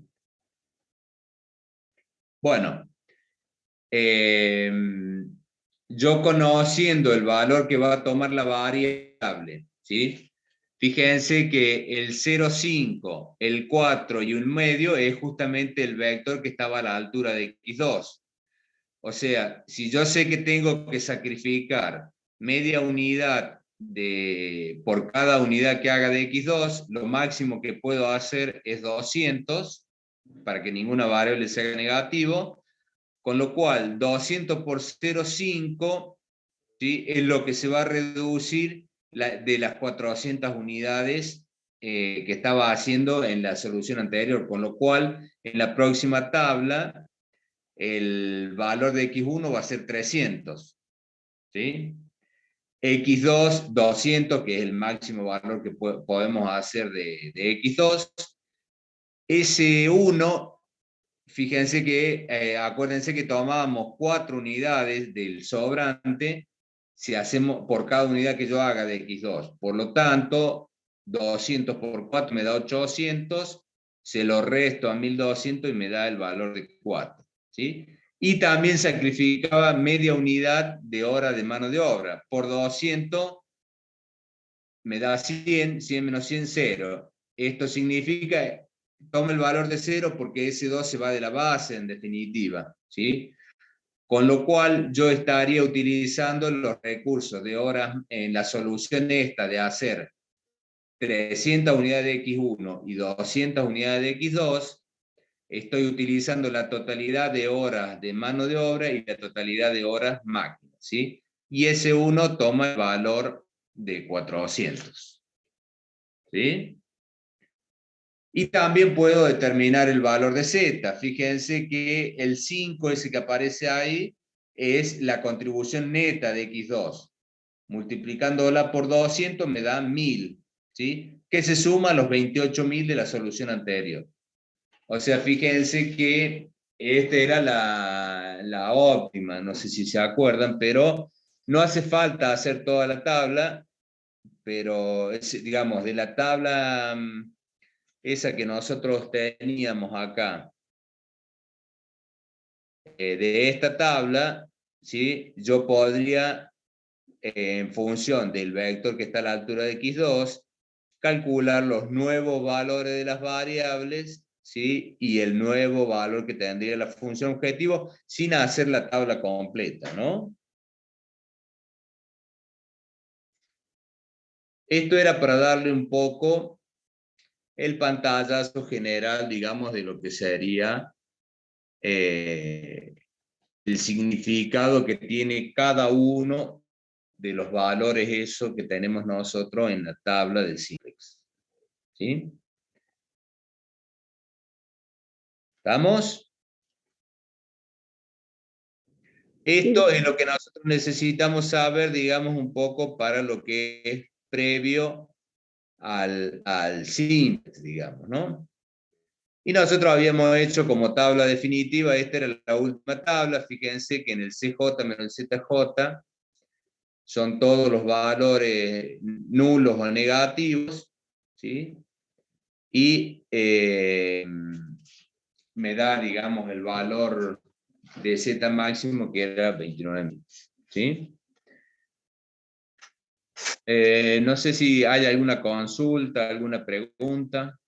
Bueno, yo conociendo el valor que va a tomar la variable, ¿sí? Fíjense que el 0,5, el 4 y 1/2 es justamente el vector que estaba a la altura de X2. O sea, si yo sé que tengo que sacrificar media unidad por cada unidad que haga de X2, lo máximo que puedo hacer es 200 para que ninguna variable sea negativo, con lo cual 200 por 0,5, ¿sí? Es lo que se va a reducir de las 400 unidades que estaba haciendo en la solución anterior, con lo cual en la próxima tabla el valor de X1 va a ser 300, ¿sí? X2, 200, que es el máximo valor que podemos hacer de X2. S1, fíjense que, acuérdense que tomábamos 4 unidades del sobrante si hacemos por cada unidad que yo haga de X2. Por lo tanto, 200 por 4 me da 800, se lo resto a 1200 y me da el valor de 4, ¿sí? Y también sacrificaba media unidad de hora de mano de obra. Por 200 me da 100, 100 menos 100, 0. Esto significa, toma el valor de 0 porque ese 2 se va de la base en definitiva, ¿sí? Con lo cual yo estaría utilizando los recursos de horas en la solución esta de hacer 300 unidades de X1 y 200 unidades de X2, estoy utilizando la totalidad de horas de mano de obra y la totalidad de horas máquina, ¿sí? Y ese 1 toma el valor de 400, ¿sí? Y también puedo determinar el valor de Z. Fíjense que el 5, ese que aparece ahí, es la contribución neta de X2. Multiplicándola por 200 me da 1000, ¿sí? Que se suma a los 28.000 de la solución anterior. O sea, fíjense que esta era la óptima, no sé si se acuerdan, pero no hace falta hacer toda la tabla, pero es, digamos, de la tabla esa que nosotros teníamos acá, de esta tabla, ¿sí? Yo podría, en función del vector que está a la altura de x2, calcular los nuevos valores de las variables, ¿sí? Y el nuevo valor que tendría la función objetivo sin hacer la tabla completa, ¿no? Esto era para darle un poco el pantallazo general, digamos, de lo que sería el significado que tiene cada uno de los valores eso que tenemos nosotros en la tabla del simplex. ¿Sí? ¿Estamos? Esto es lo que nosotros necesitamos saber, digamos, un poco para lo que es previo al simplex, digamos, ¿no? Y nosotros habíamos hecho como tabla definitiva, esta era la última tabla, fíjense que en el CJ menos el ZJ son todos los valores nulos o negativos, ¿sí? Y me da, digamos, el valor de Z máximo que era 29.000, ¿sí? No sé si hay alguna consulta, alguna pregunta.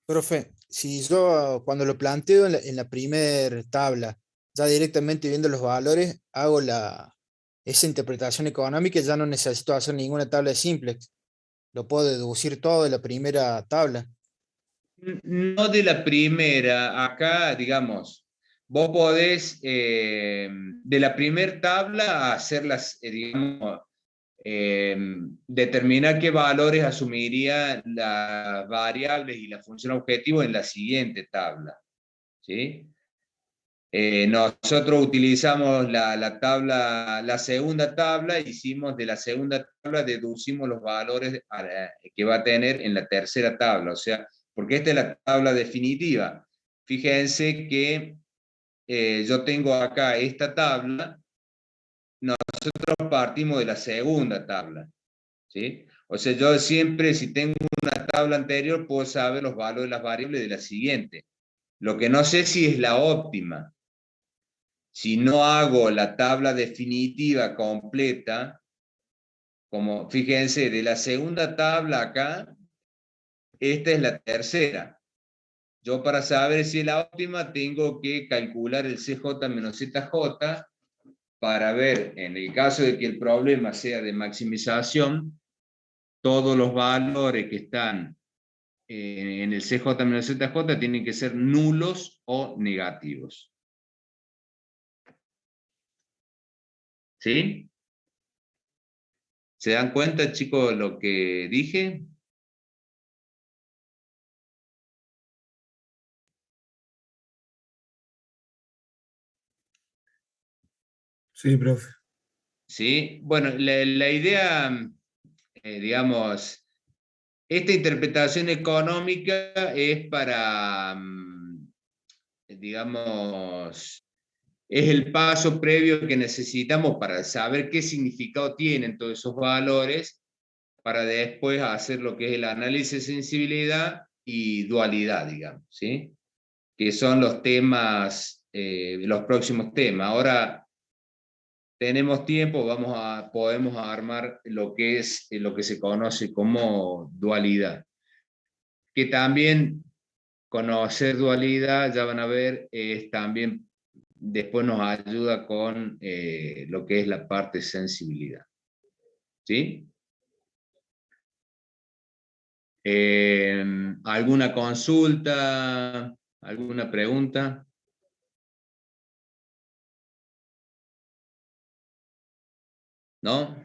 Profe, si yo cuando lo planteo en la primera tabla, ya directamente viendo los valores, hago esa interpretación económica y ya no necesito hacer ninguna tabla de simplex. Lo puedo deducir todo de la primera tabla. No de la primera, acá, digamos, vos podés de la primera tabla hacerlas, digamos, determinar qué valores asumiría las variables y la función objetivo en la siguiente tabla, ¿sí? Nosotros utilizamos la segunda tabla, hicimos de la segunda tabla, deducimos los valores que va a tener en la tercera tabla, o sea, porque esta es la tabla definitiva. Fíjense que yo tengo acá esta tabla, nosotros partimos de la segunda tabla, ¿sí? O sea, yo siempre, si tengo una tabla anterior, puedo saber los valores de las variables de la siguiente. Lo que no sé si es la óptima. Si no hago la tabla definitiva completa, como fíjense, de la segunda tabla acá, esta es la tercera. Yo para saber si es la óptima tengo que calcular el CJ menos ZJ para ver, en el caso de que el problema sea de maximización, todos los valores que están en el CJ menos ZJ tienen que ser nulos o negativos. ¿Sí? ¿Se dan cuenta, chicos, lo que dije? Sí, profe. Sí, bueno, la idea, digamos, esta interpretación económica es para, digamos, es el paso previo que necesitamos para saber qué significado tienen todos esos valores, para después hacer lo que es el análisis de sensibilidad y dualidad, digamos, ¿sí? Que son los temas, los próximos temas. Ahora tenemos tiempo, podemos armar lo que es lo que se conoce como dualidad. Que también conocer dualidad, ya van a ver, es también después nos ayuda con lo que es la parte sensibilidad. ¿Sí? ¿Alguna consulta? ¿Alguna pregunta? ¿No?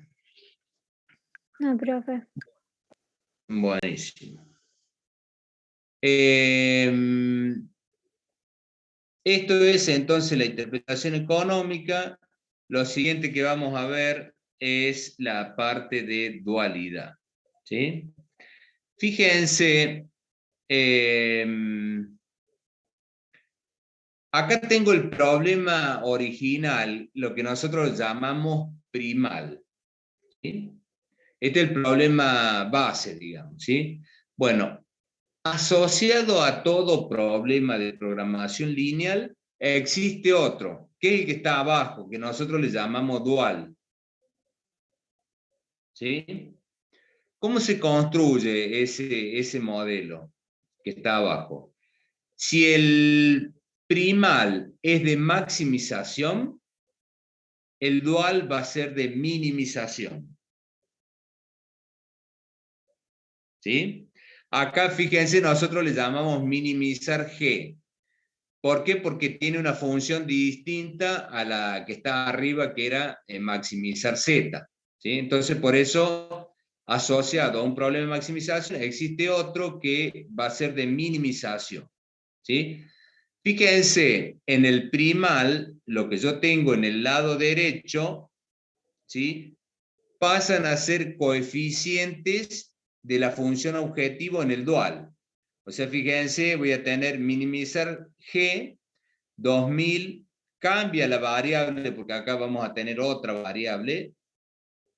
No, profe. Buenísimo. Esto es entonces la interpretación económica. Lo siguiente que vamos a ver es la parte de dualidad. ¿Sí? Fíjense, Acá tengo el problema original, lo que nosotros llamamos primal. ¿Sí? Este es el problema base, digamos, ¿sí? Bueno, asociado a todo problema de programación lineal, existe otro, que es el que está abajo, que nosotros le llamamos dual. ¿Sí? ¿Cómo se construye ese modelo que está abajo? Si el primal es de maximización, el dual va a ser de minimización. ¿Sí? Acá, fíjense, nosotros le llamamos minimizar G. ¿Por qué? Porque tiene una función distinta a la que está arriba, que era maximizar Z. ¿Sí? Entonces, por eso, asociado a un problema de maximización, existe otro que va a ser de minimización. ¿Sí? Fíjense, en el primal, lo que yo tengo en el lado derecho, ¿sí? Pasan a ser coeficientes de la función objetivo en el dual. O sea, fíjense, voy a tener minimizar G, 2000, cambia la variable, porque acá vamos a tener otra variable,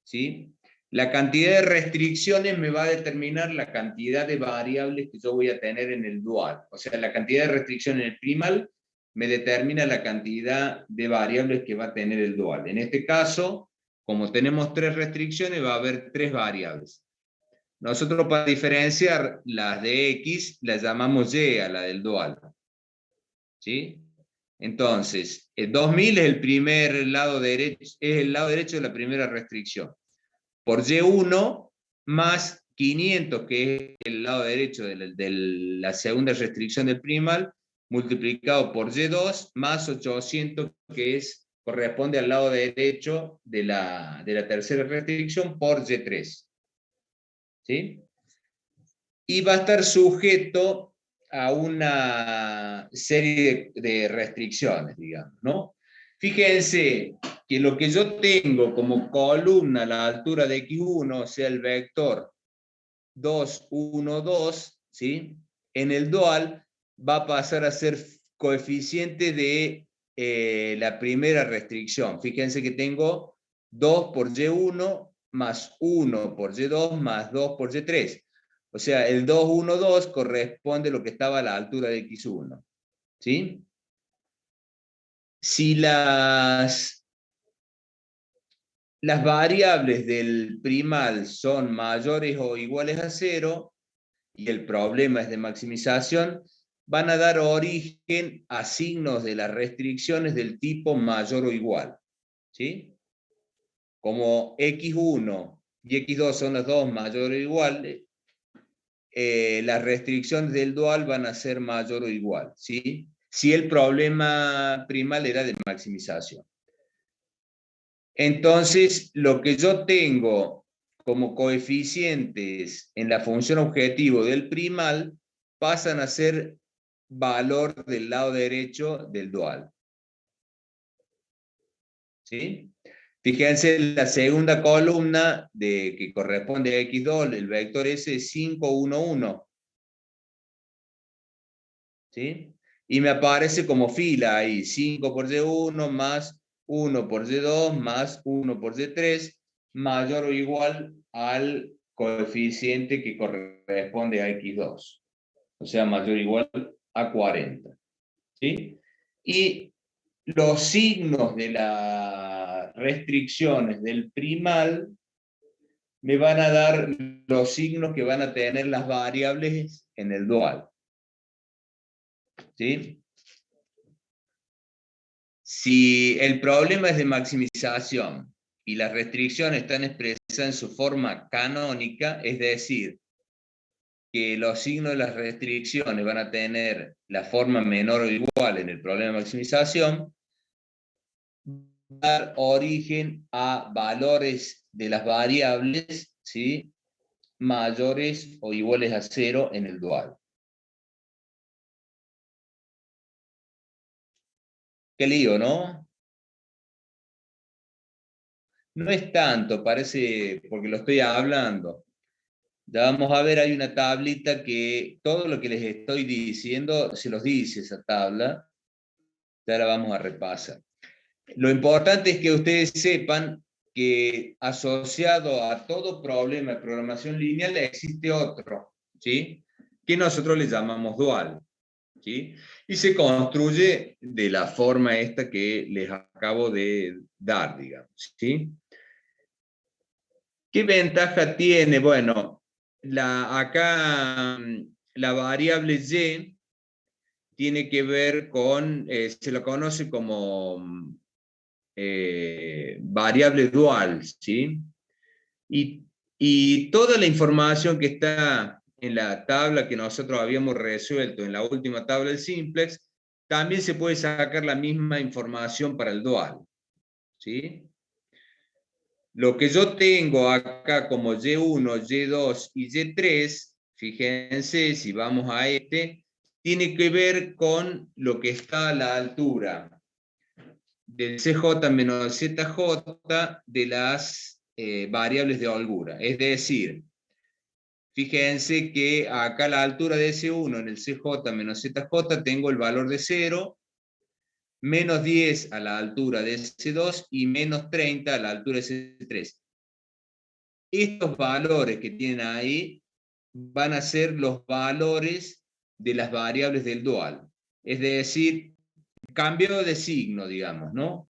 ¿sí? La cantidad de restricciones me va a determinar la cantidad de variables que yo voy a tener en el dual. O sea, la cantidad de restricciones en el primal me determina la cantidad de variables que va a tener el dual. En este caso, como tenemos 3 restricciones, va a haber 3 variables. Nosotros, para diferenciar las de X, las llamamos Y a la del dual. ¿Sí? Entonces, el 2000 es el primer lado derecho, es el lado derecho de la primera restricción. Por Y1 más 500, que es el lado derecho de la segunda restricción del primal, multiplicado por Y2 más 800, que corresponde al lado derecho de la tercera restricción, por Y3. ¿Sí? Y va a estar sujeto a una serie de restricciones, digamos, ¿no? Fíjense que lo que yo tengo como columna a la altura de X1, o sea, el vector 2, 1, 2, ¿sí? En el dual va a pasar a ser coeficiente de la primera restricción. Fíjense que tengo 2 por Y1 más 1 por Y2 más 2 por Y3. O sea, el 2, 1, 2 corresponde a lo que estaba a la altura de X1. ¿Sí? Si las variables del primal son mayores o iguales a 0, y el problema es de maximización, van a dar origen a signos de las restricciones del tipo mayor o igual. ¿Sí? Como X1 y X2 son los dos mayores o iguales, las restricciones del dual van a ser mayor o igual. ¿Sí? Si el problema primal era de maximización. Entonces, lo que yo tengo como coeficientes en la función objetivo del primal pasan a ser valor del lado derecho del dual. ¿Sí? Fíjense en la segunda columna que corresponde a X2, el vector S es 5, 1, 1. ¿Sí? Y me aparece como fila ahí, 5 por Y1 más 1 por Y2 más 1 por Y3, mayor o igual al coeficiente que corresponde a X2. O sea, mayor o igual a 40. ¿Sí? Y los signos de las restricciones del primal me van a dar los signos que van a tener las variables en el dual. ¿Sí? Si el problema es de maximización y las restricciones están expresadas en su forma canónica, es decir, que los signos de las restricciones van a tener la forma menor o igual en el problema de maximización, va a dar origen a valores de las variables, ¿sí?, mayores o iguales a 0 en el dual. Qué lío, ¿no? No es tanto, parece, porque lo estoy hablando. Ya vamos a ver, hay una tablita que todo lo que les estoy diciendo se los dice esa tabla. Ya la vamos a repasar. Lo importante es que ustedes sepan que asociado a todo problema de programación lineal existe otro, ¿sí? Que nosotros le llamamos dual, ¿sí? Y se construye de la forma esta que les acabo de dar, digamos, ¿sí? ¿Qué ventaja tiene? Bueno, acá la variable y tiene que ver con, se lo conoce como variable dual, ¿sí? Y toda la información que está en la tabla que nosotros habíamos resuelto en la última tabla del simplex, también se puede sacar la misma información para el dual, ¿sí? Lo que yo tengo acá como Y1, Y2 y Y3, fíjense si vamos a este, tiene que ver con lo que está a la altura del CJ menos ZJ de las variables de holgura. Es decir, fíjense que acá a la altura de S1 en el CJ menos ZJ tengo el valor de 0, menos 10 a la altura de S2 y menos 30 a la altura de S3. Estos valores que tienen ahí van a ser los valores de las variables del dual. Es decir, cambio de signo, digamos, ¿no?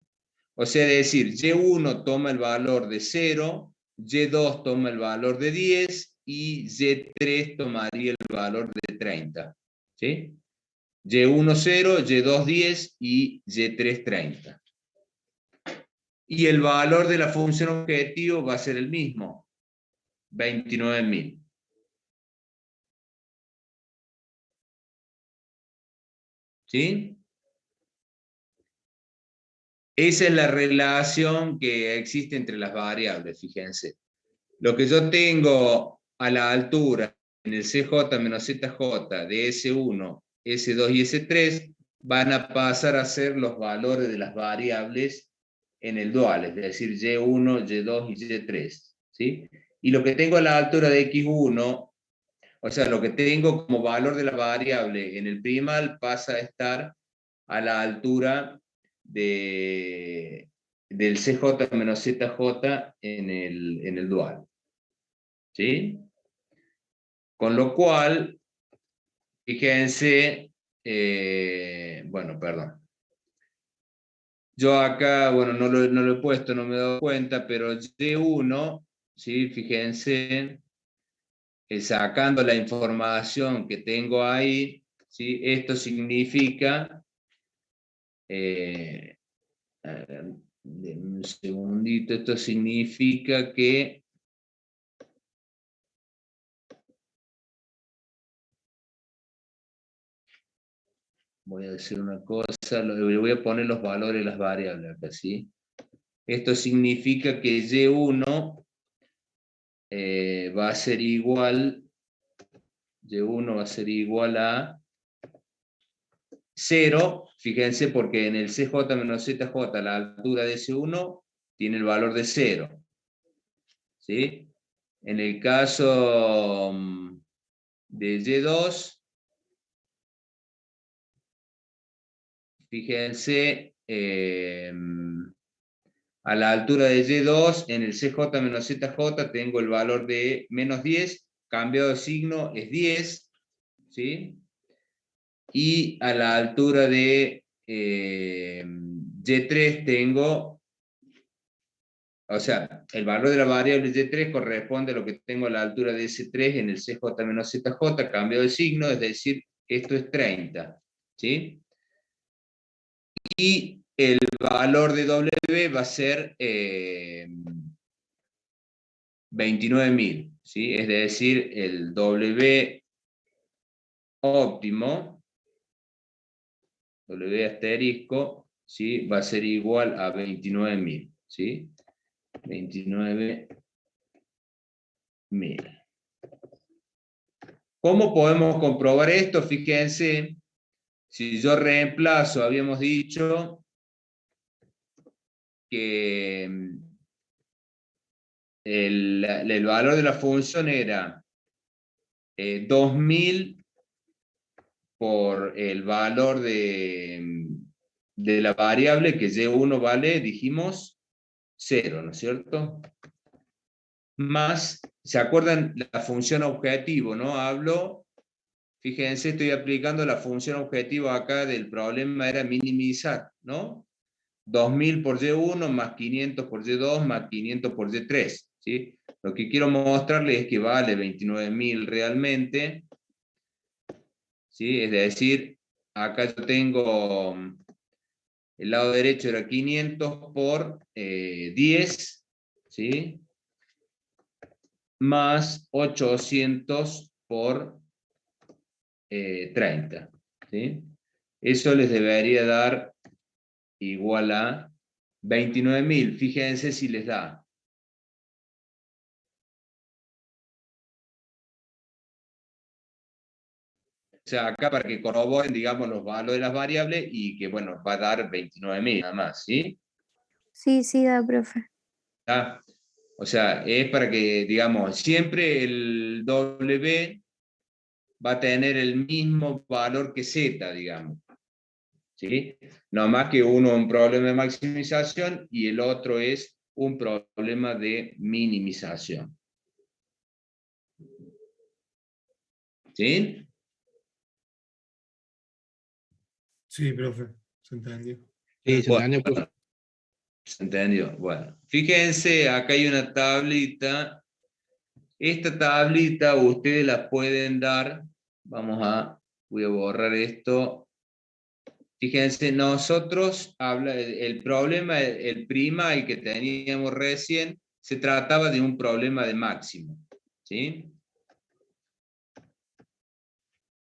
O sea, es decir, Y1 toma el valor de 0, Y2 toma el valor de 10 y Y3 tomaría el valor de 30. ¿Sí? Y1 0, Y2 10 y Y3 30. Y el valor de la función objetivo va a ser el mismo, 29.000. ¿Sí? Esa es la relación que existe entre las variables, fíjense. Lo que yo tengo a la altura en el CJ menos ZJ de S1, S2 y S3 van a pasar a ser los valores de las variables en el dual, es decir, Y1, Y2 y Y3. ¿Sí? Y lo que tengo a la altura de X1, o sea, lo que tengo como valor de la variable en el primal pasa a estar a la altura del CJ menos ZJ en el dual. ¿Sí? Con lo cual, fíjense, bueno, perdón. Yo acá, bueno, no lo he puesto, no me he dado cuenta, pero Y1, ¿sí? Fíjense, sacando la información que tengo ahí, ¿sí? Esto significa, a ver, denme un segundito, esto significa que voy a decir una cosa, le voy a poner los valores de las variables acá, ¿sí? Esto significa que Y1 va a ser igual, Y1 va a ser igual a 0, fíjense, porque en el CJ menos ZJ la altura de S1 tiene el valor de 0. ¿Sí? En el caso de Y2, fíjense, a la altura de Y2, en el CJ menos ZJ tengo el valor de menos 10, cambiado de signo es 10, ¿sí? Y a la altura de Y3 tengo, o sea, el valor de la variable Y3 corresponde a lo que tengo a la altura de S3 en el CJ menos ZJ, cambio de signo, es decir, esto es 30, ¿sí? Y el valor de W va a ser 29.000, ¿sí? Es decir, el W óptimo, W asterisco, ¿sí? Va a ser igual a 29.000, ¿sí? 29.000. ¿Cómo podemos comprobar esto? Fíjense, si yo reemplazo, habíamos dicho que el valor de la función era 2.000 por el valor de de la variable que y1 vale, dijimos, 0, ¿no es cierto? Más, ¿se acuerdan la función objetivo, no? Hablo, fíjense, estoy aplicando la función objetivo acá del problema, era minimizar, ¿no? 2000 por Y1 más 500 por Y2 más 500 por Y3, ¿sí? Lo que quiero mostrarles es que vale 29.000 realmente, ¿sí? Es decir, acá yo tengo, el lado derecho era 500 por 10, ¿sí? Más 800 por 30, ¿sí? Eso les debería dar igual a 29.000. Fíjense si les da. O sea, acá para que corroboren, digamos, los valores de las variables y que, bueno, va a dar 29.000 nada más, ¿sí? Sí, sí, da, profe. ¿Está? O sea, es para que, digamos, siempre el W va a tener el mismo valor que Z, digamos, ¿sí? No más que uno un problema de maximización y el otro es un problema de minimización. ¿Sí? Sí, profe, se entendió. Sí, se Bueno, entendió, profe. ¿se entendió? Bueno, fíjense, acá hay una tablita. Esta tablita ustedes la pueden dar. Voy a borrar esto. Fíjense, nosotros, el problema, el prima que teníamos recién, se trataba de un problema de máximo, ¿sí?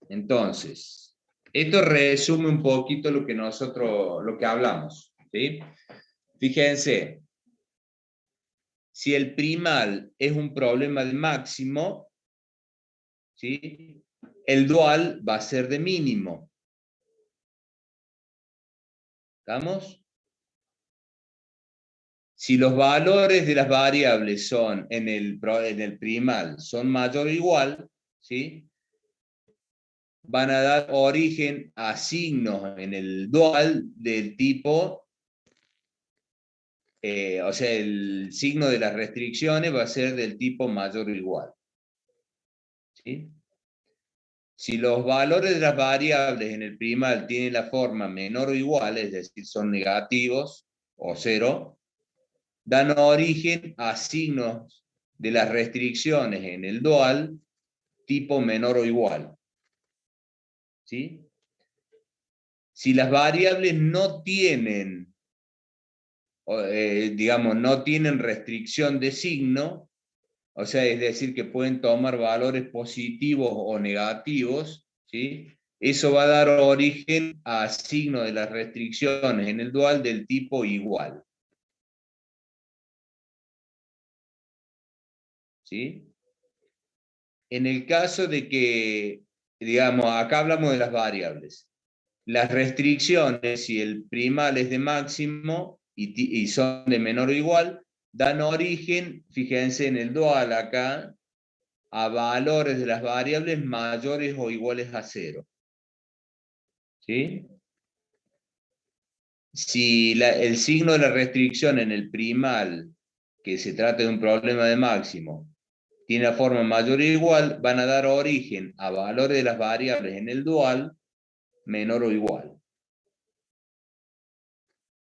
Entonces, esto resume un poquito lo que hablamos, ¿sí? Fíjense, si el primal es un problema de máximo, ¿sí? El dual va a ser de mínimo. ¿Estamos? Si los valores de las variables son en el primal son mayor o igual, ¿sí? Van a dar origen a signos en el dual del tipo, o sea, el signo de las restricciones va a ser del tipo mayor o igual, ¿sí? Si los valores de las variables en el primal tienen la forma menor o igual, es decir, son negativos o cero, dan origen a signos de las restricciones en el dual tipo menor o igual, ¿sí? Si las variables no tienen, digamos, no tienen restricción de signo, o sea, es decir, que pueden tomar valores positivos o negativos, ¿sí? Eso va a dar origen a signos de las restricciones en el dual del tipo igual, ¿sí? En el caso de que, digamos, acá hablamos de las variables. Las restricciones, si el primal es de máximo y son de menor o igual, dan origen, fíjense en el dual acá, a valores de las variables mayores o iguales a 0. ¿Sí? Si el signo de la restricción en el primal, que se trata de un problema de máximo, tiene la forma mayor o igual, van a dar origen a valores de las variables en el dual menor o igual.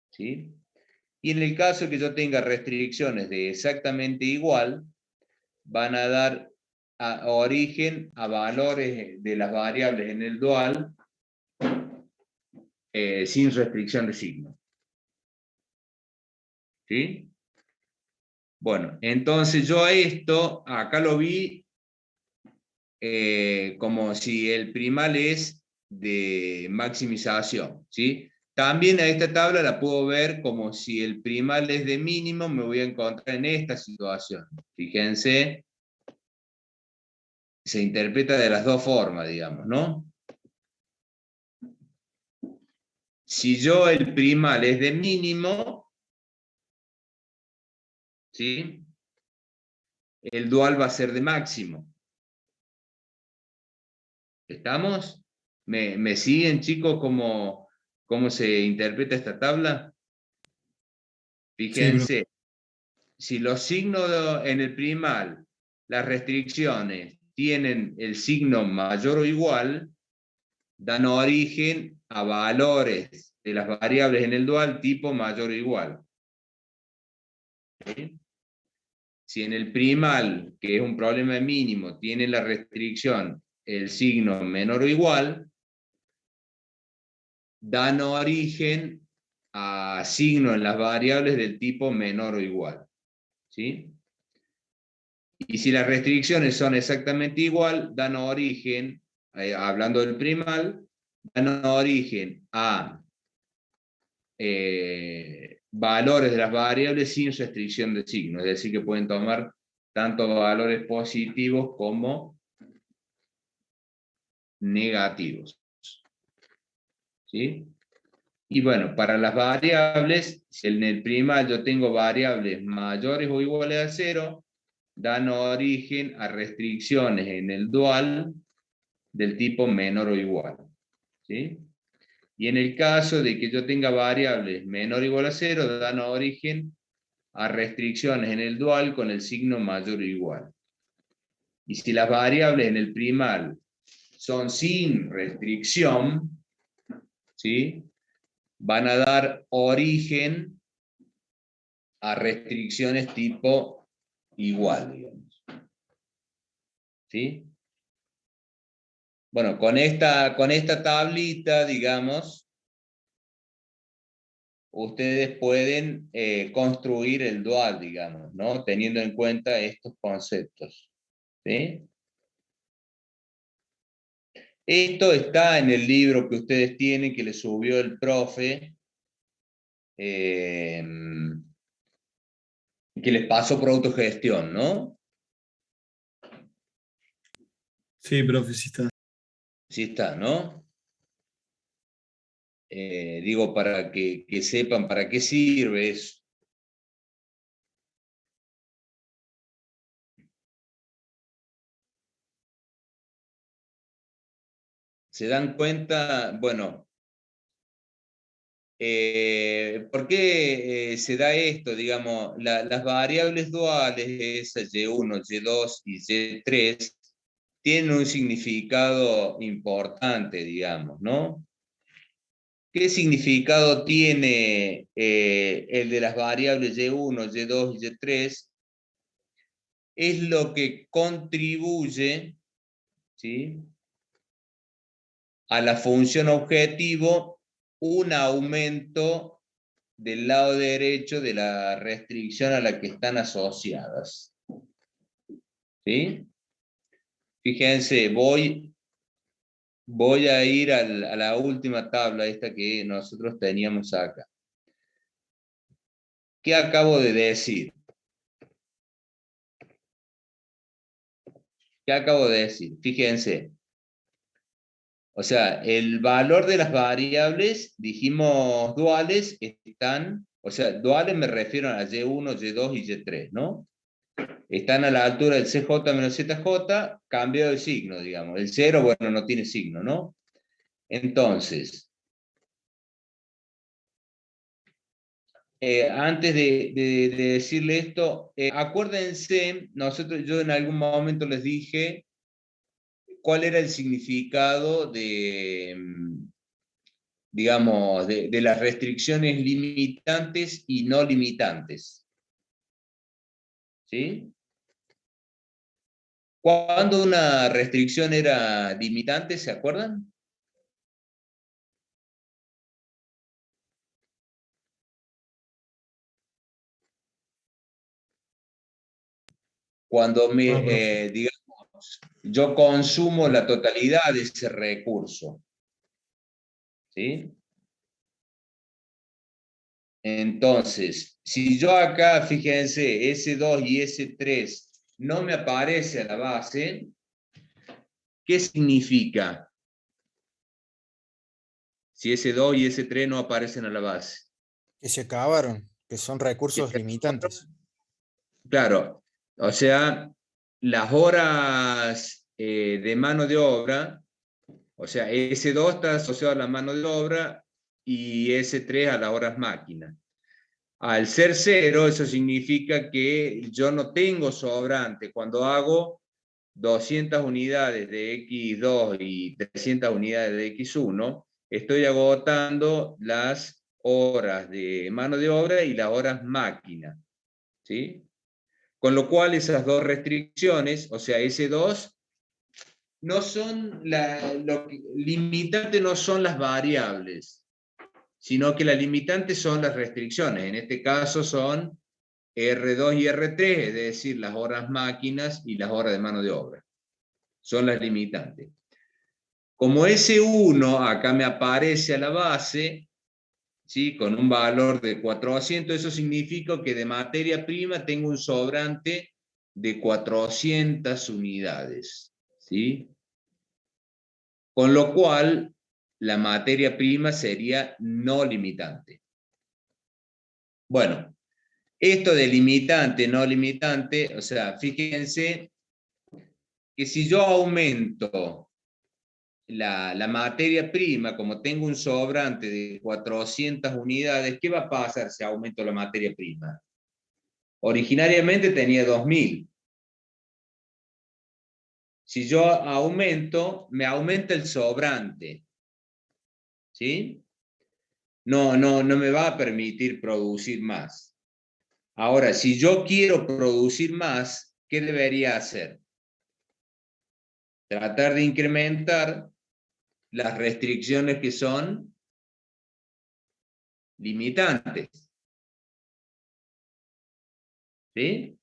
¿Sí? Y en el caso que yo tenga restricciones de exactamente igual, van a dar origen a valores de las variables en el dual sin restricción de signo. ¿Sí? Bueno, entonces yo esto, acá lo vi como si el primal es de maximización, ¿sí? También a esta tabla la puedo ver como si el primal es de mínimo, me voy a encontrar en esta situación. Fíjense, se interpreta de las dos formas, digamos, ¿no? Si yo el primal es de mínimo, ¿sí? El dual va a ser de máximo. ¿Estamos? ¿Me siguen, chicos, como cómo se interpreta esta tabla? Sí, Fíjense, si los signos en el primal, las restricciones, tienen el signo mayor o igual, dan origen a valores de las variables en el dual tipo mayor o igual. ¿Sí? Si en el primal, que es un problema mínimo, tiene la restricción el signo menor o igual, dan origen a signos en las variables del tipo menor o igual. ¿Sí? Y si las restricciones son exactamente igual, dan origen, hablando del primal, dan origen a valores de las variables sin restricción de signo, es decir, que pueden tomar tanto valores positivos como negativos. ¿Sí? Y bueno, para las variables, si en el primal yo tengo variables mayores o iguales a 0, dan origen a restricciones en el dual del tipo menor o igual. ¿Sí? Y en el caso de que yo tenga variables menor o igual a 0, dan origen a restricciones en el dual con el signo mayor o igual. Y si las variables en el primal son sin restricción, ¿sí? Van a dar origen a restricciones tipo igual, digamos. ¿Sí? Bueno, con esta tablita, digamos, ustedes pueden construir el dual, digamos, ¿no? Teniendo en cuenta estos conceptos. ¿Sí? Esto está en el libro que ustedes tienen, que le subió el profe, que les pasó por autogestión, ¿no? sí, profe, sí está. Sí está, ¿no? Digo, para que sepan para qué sirve eso. ¿Se dan cuenta? Bueno, ¿por qué se da esto? Digamos, las variables duales, esas Y1, Y2 y Y3, tienen un significado importante, digamos, ¿no? ¿Qué significado tiene el de las variables Y1, Y2 y Y3? Es lo que contribuye, ¿sí?, a la función objetivo un aumento del lado derecho de la restricción a la que están asociadas. ¿Sí? Fíjense, voy a ir a la última tabla, esta que nosotros teníamos acá. ¿Qué acabo de decir? ¿Qué acabo de decir? Fíjense. O sea, el valor de las variables, dijimos duales, están, o sea, duales me refiero a Y1, Y2 y Y3, ¿no? Están a la altura del CJ menos ZJ, cambio de signo, digamos. El 0, bueno, no tiene signo, ¿no? Entonces, antes de decirle esto, acuérdense, yo en algún momento les dije cuál era el significado de, digamos, de las restricciones limitantes y no limitantes. ¿Sí? ¿Cuándo una restricción era limitante, se acuerdan? Cuando digamos, yo consumo la totalidad de ese recurso. ¿Sí? Entonces, si yo acá, fíjense, S2 y S3 no me aparece a la base, ¿qué significa? Si S2 y S3 no aparecen a la base. Que se acabaron, que son recursos limitantes. Claro, o sea, las horas de mano de obra, o sea, S2 está asociado a la mano de obra y S3 a las horas máquina. Al ser 0, eso significa que yo no tengo sobrante. Cuando hago 200 unidades de X2 y 300 unidades de X1, estoy agotando las horas de mano de obra y las horas máquina, ¿sí? Con lo cual esas dos restricciones, o sea, S2, no son limitantes no son las variables, sino que las limitantes son las restricciones. En este caso son R2 y R3, es decir, las horas máquinas y las horas de mano de obra. Son las limitantes. Como S1 acá me aparece a la base, ¿sí? Con un valor de 400, eso significa que de materia prima tengo un sobrante de 400 unidades, ¿sí? Con lo cual, la materia prima sería no limitante. Bueno, esto de limitante, no limitante, o sea, fíjense que si yo aumento la materia prima, como tengo un sobrante de 400 unidades, ¿qué va a pasar si aumento la materia prima? Originariamente tenía 2000. Si yo aumento, me aumenta el sobrante, ¿sí? No me va a permitir producir más. Ahora, si yo quiero producir más, ¿qué debería hacer? Tratar de incrementar las restricciones que son limitantes, ¿sí?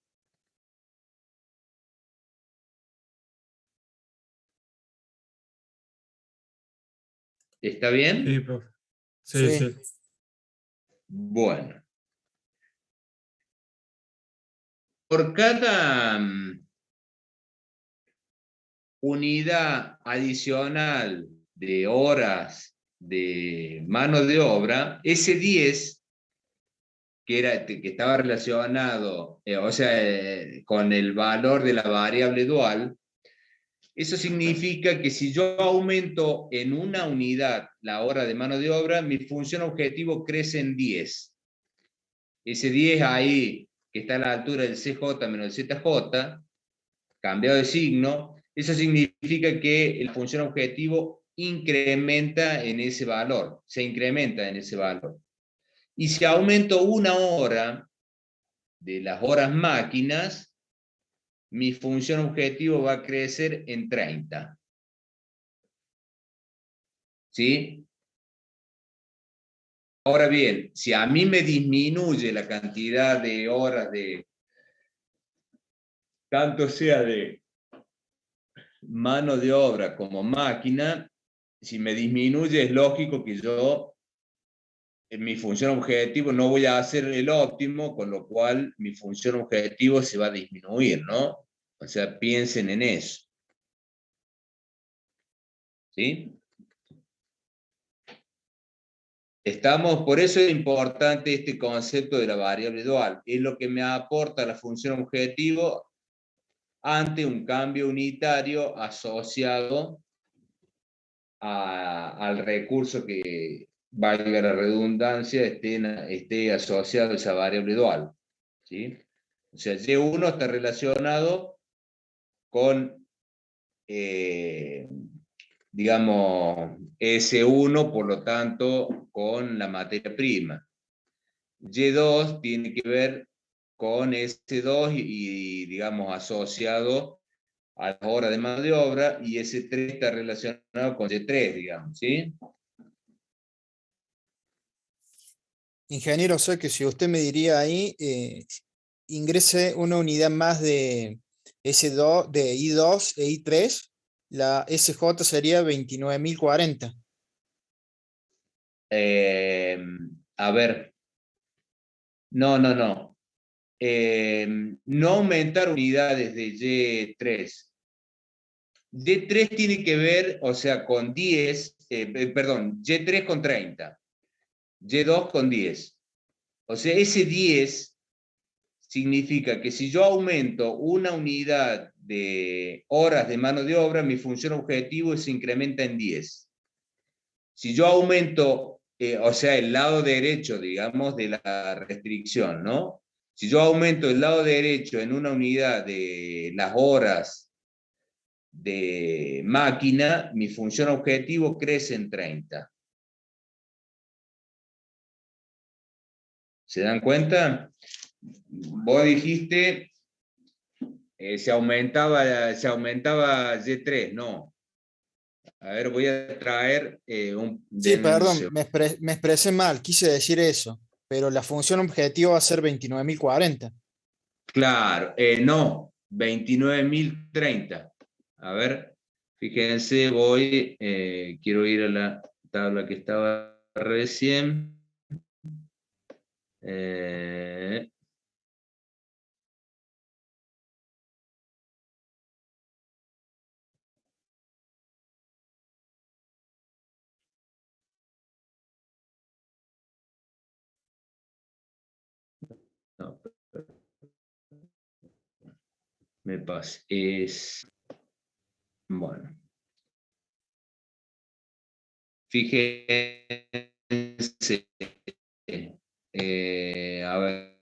¿Está bien? Sí, profe. Sí, Sí. sí. Bueno. Por cada unidad adicional de horas de mano de obra, ese 10 que estaba relacionado, con el valor de la variable dual, eso significa que si yo aumento en una unidad la hora de mano de obra, mi función objetivo crece en 10. Ese 10 ahí, que está a la altura del CJ menos el ZJ, cambiado de signo, eso significa que la función objetivo incrementa en ese valor, se incrementa en ese valor. Y si aumento una hora de las horas máquinas, mi función objetivo va a crecer en 30. ¿Sí? Ahora bien, si a mí me disminuye la cantidad de horas de, tanto sea de mano de obra como máquina, si me disminuye es lógico que yo, en mi función objetivo, no voy a hacer el óptimo, con lo cual mi función objetivo se va a disminuir, ¿no? O sea, piensen en eso. ¿Sí? Por eso es importante este concepto de la variable dual. Es lo que me aporta la función objetivo ante un cambio unitario asociado al recurso que, valga la redundancia, esté asociado a esa variable dual, ¿sí? O sea, Y1 está relacionado con, digamos, S1, por lo tanto, con la materia prima. Y2 tiene que ver con S2 digamos, asociado a las horas de mano de obra, y S3 está relacionado con Y3, digamos, ¿sí? Ingeniero, o sea que si usted me diría ahí, ingrese una unidad más de S2, de I2 e I3, la SJ sería 29.040. Eh, a ver, no. No aumentar unidades de Y3. Y3 tiene que ver, o sea, con 10, perdón, Y3 con 30, Y2 con 10. O sea, ese 10 significa que si yo aumento una unidad de horas de mano de obra, mi función objetivo se incrementa en 10. Si yo aumento o sea, el lado derecho, digamos, de la restricción, ¿no? Si yo aumento el lado derecho en una unidad de las horas de máquina, mi función objetivo crece en 30. ¿Se dan cuenta? Vos dijiste, se aumentaba Y3, no. A ver, voy a traer Sí, denme un perdón, segundo. me expresé mal, quise decir eso, pero la función objetivo va a ser 29.040. Claro, no, 29.030. A ver, fíjense, quiero ir a la tabla que estaba recién. Eh, no, me pasa, bueno, fíjense, a ver,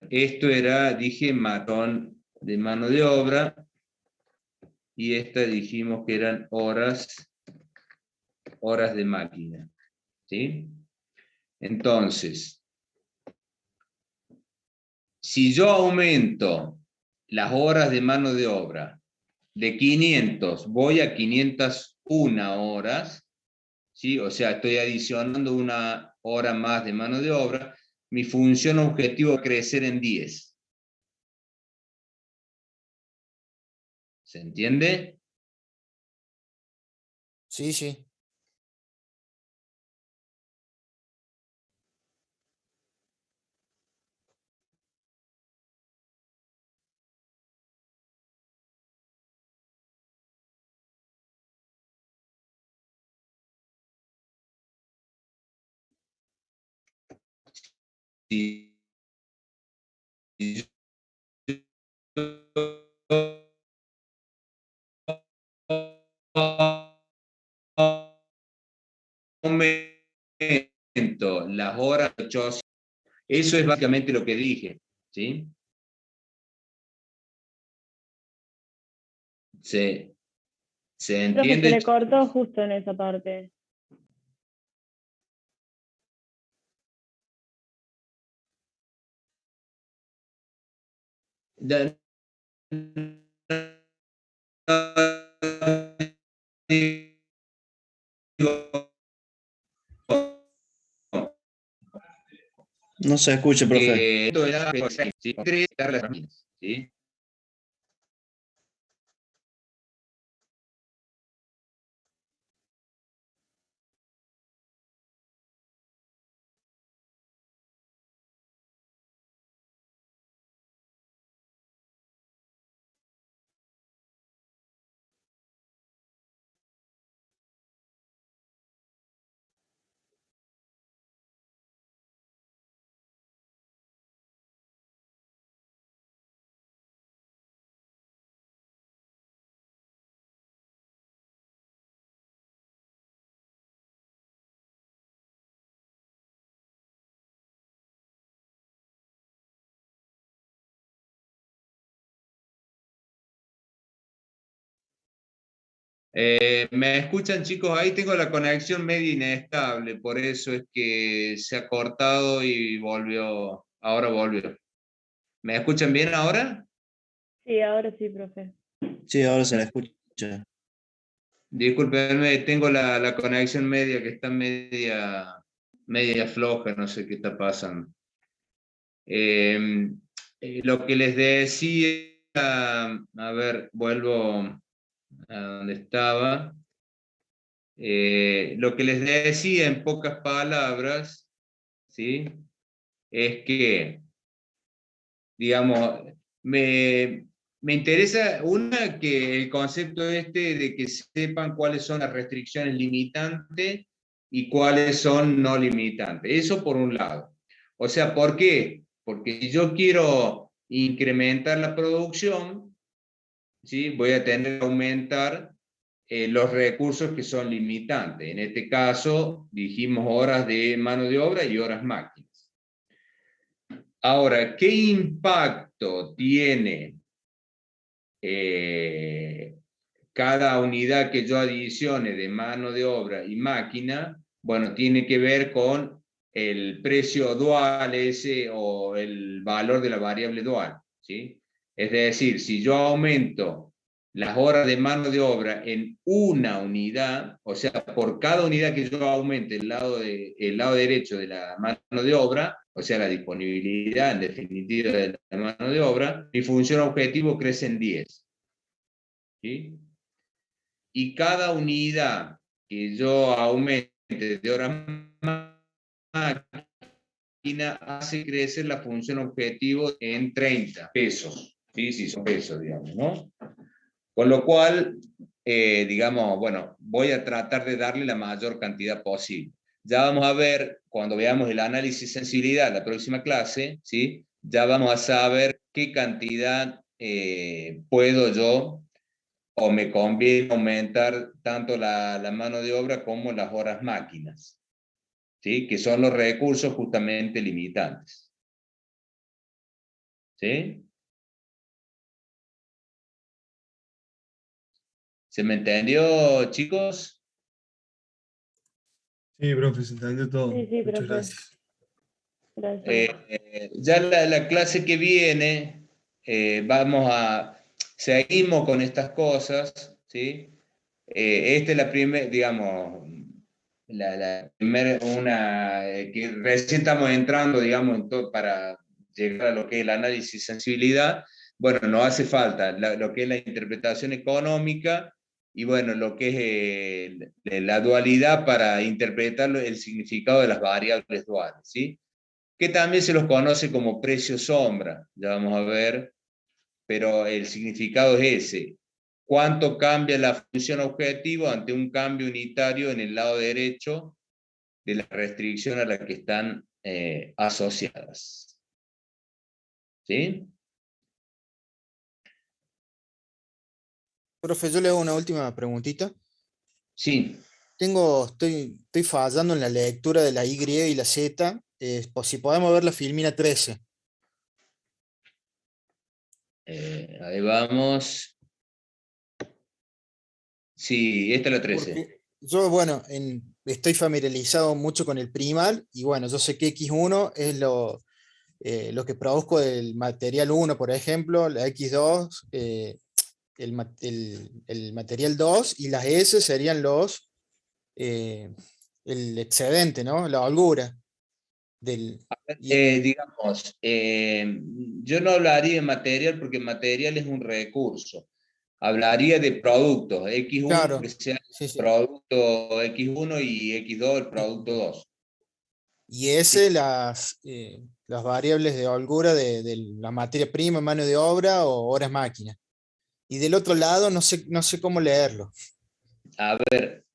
esto era, dije, matón de mano de obra, y esta dijimos que eran horas de máquina, ¿sí? Entonces, si yo aumento las horas de mano de obra de 500, voy a 501 horas, ¿sí? O sea, estoy adicionando una hora más de mano de obra, mi función objetivo es crecer en 10. ¿Se entiende? Sí, sí. Si aumento las horas de 800, eso es básicamente lo que dije, ¿sí? ¿Se Profe, se entiende? le cortó justo en esa parte. No se escucha, profe. Esto era, ¿sí? Tres tablas, ¿sí? ¿Me escuchan, chicos? Ahí tengo la conexión medio inestable, por eso es que se ha cortado y volvió. Ahora volvió. ¿Me escuchan bien ahora? Sí, ahora sí, profe. Sí, ahora se la escucha. Disculpenme, tengo la conexión media que está media floja, no sé qué está pasando. Lo que les decía, a ver, vuelvo a donde estaba. Lo que les decía en pocas palabras, ¿sí? Es que, digamos, me interesa, una, que el concepto este de que sepan cuáles son las restricciones limitantes y cuáles son no limitantes. Eso por un lado. O sea, ¿por qué? Porque si yo quiero incrementar la producción, ¿sí? Voy a tener que aumentar los recursos que son limitantes. En este caso, dijimos horas de mano de obra y horas máquinas. Ahora, ¿qué impacto tiene cada unidad que yo adicione de mano de obra y máquina? Bueno, tiene que ver con el precio dual ese o el valor de la variable dual, ¿sí? Es decir, si yo aumento las horas de mano de obra en una unidad, o sea, por cada unidad que yo aumente el lado derecho de la mano de obra, o sea, la disponibilidad en definitiva de la mano de obra, mi función objetivo crece en 10. ¿Sí? Y cada unidad que yo aumente de horas máquina hace crecer la función objetivo en 30 pesos. ¿Sí? Si son pesos, digamos, ¿no? Con lo cual, digamos, bueno, voy a tratar de darle la mayor cantidad posible. Ya vamos a ver, cuando veamos el análisis de sensibilidad, la próxima clase, ¿sí? Ya vamos a saber qué cantidad puedo yo o me conviene aumentar tanto la mano de obra como las horas máquinas, ¿sí? Que son los recursos justamente limitantes. ¿Sí? ¿Se me entendió, chicos? Sí, profe, se entendió todo. Sí, sí, Muchas profe. gracias. Gracias. Ya la clase que viene seguimos con estas cosas, ¿sí? Esta es la primera, digamos, la primera, que recién estamos entrando, digamos, para llegar a lo que es el análisis de sensibilidad. Bueno, nos hace falta lo que es la interpretación económica y, bueno, lo que es la dualidad para interpretar el significado de las variables duales, ¿sí? Que también se los conoce como precio sombra, ya vamos a ver, pero el significado es ese. ¿Cuánto cambia la función objetivo ante un cambio unitario en el lado derecho de la restricción a la que están asociadas? ¿Sí? Profe, yo le hago una última preguntita. Sí. Estoy fallando en la lectura de la Y y la Z. Pues si podemos ver la filmina 13. Ahí vamos. Sí, esta es la 13. Porque yo, bueno, estoy familiarizado mucho con el primal y bueno, yo sé que X1 es lo que produzco del material 1, por ejemplo, la X2, el material 2 y las S serían eh, el excedente, ¿no? La holgura. Y Digamos, yo no hablaría de material porque material es un recurso. Hablaría de productos, X1 que claro, sea sí, sí. producto X1 y X2 el Y, producto 2. y Sí. S las variables de holgura de la materia prima, mano de obra o horas máquina. Y del otro lado, no sé cómo leerlo. A ver,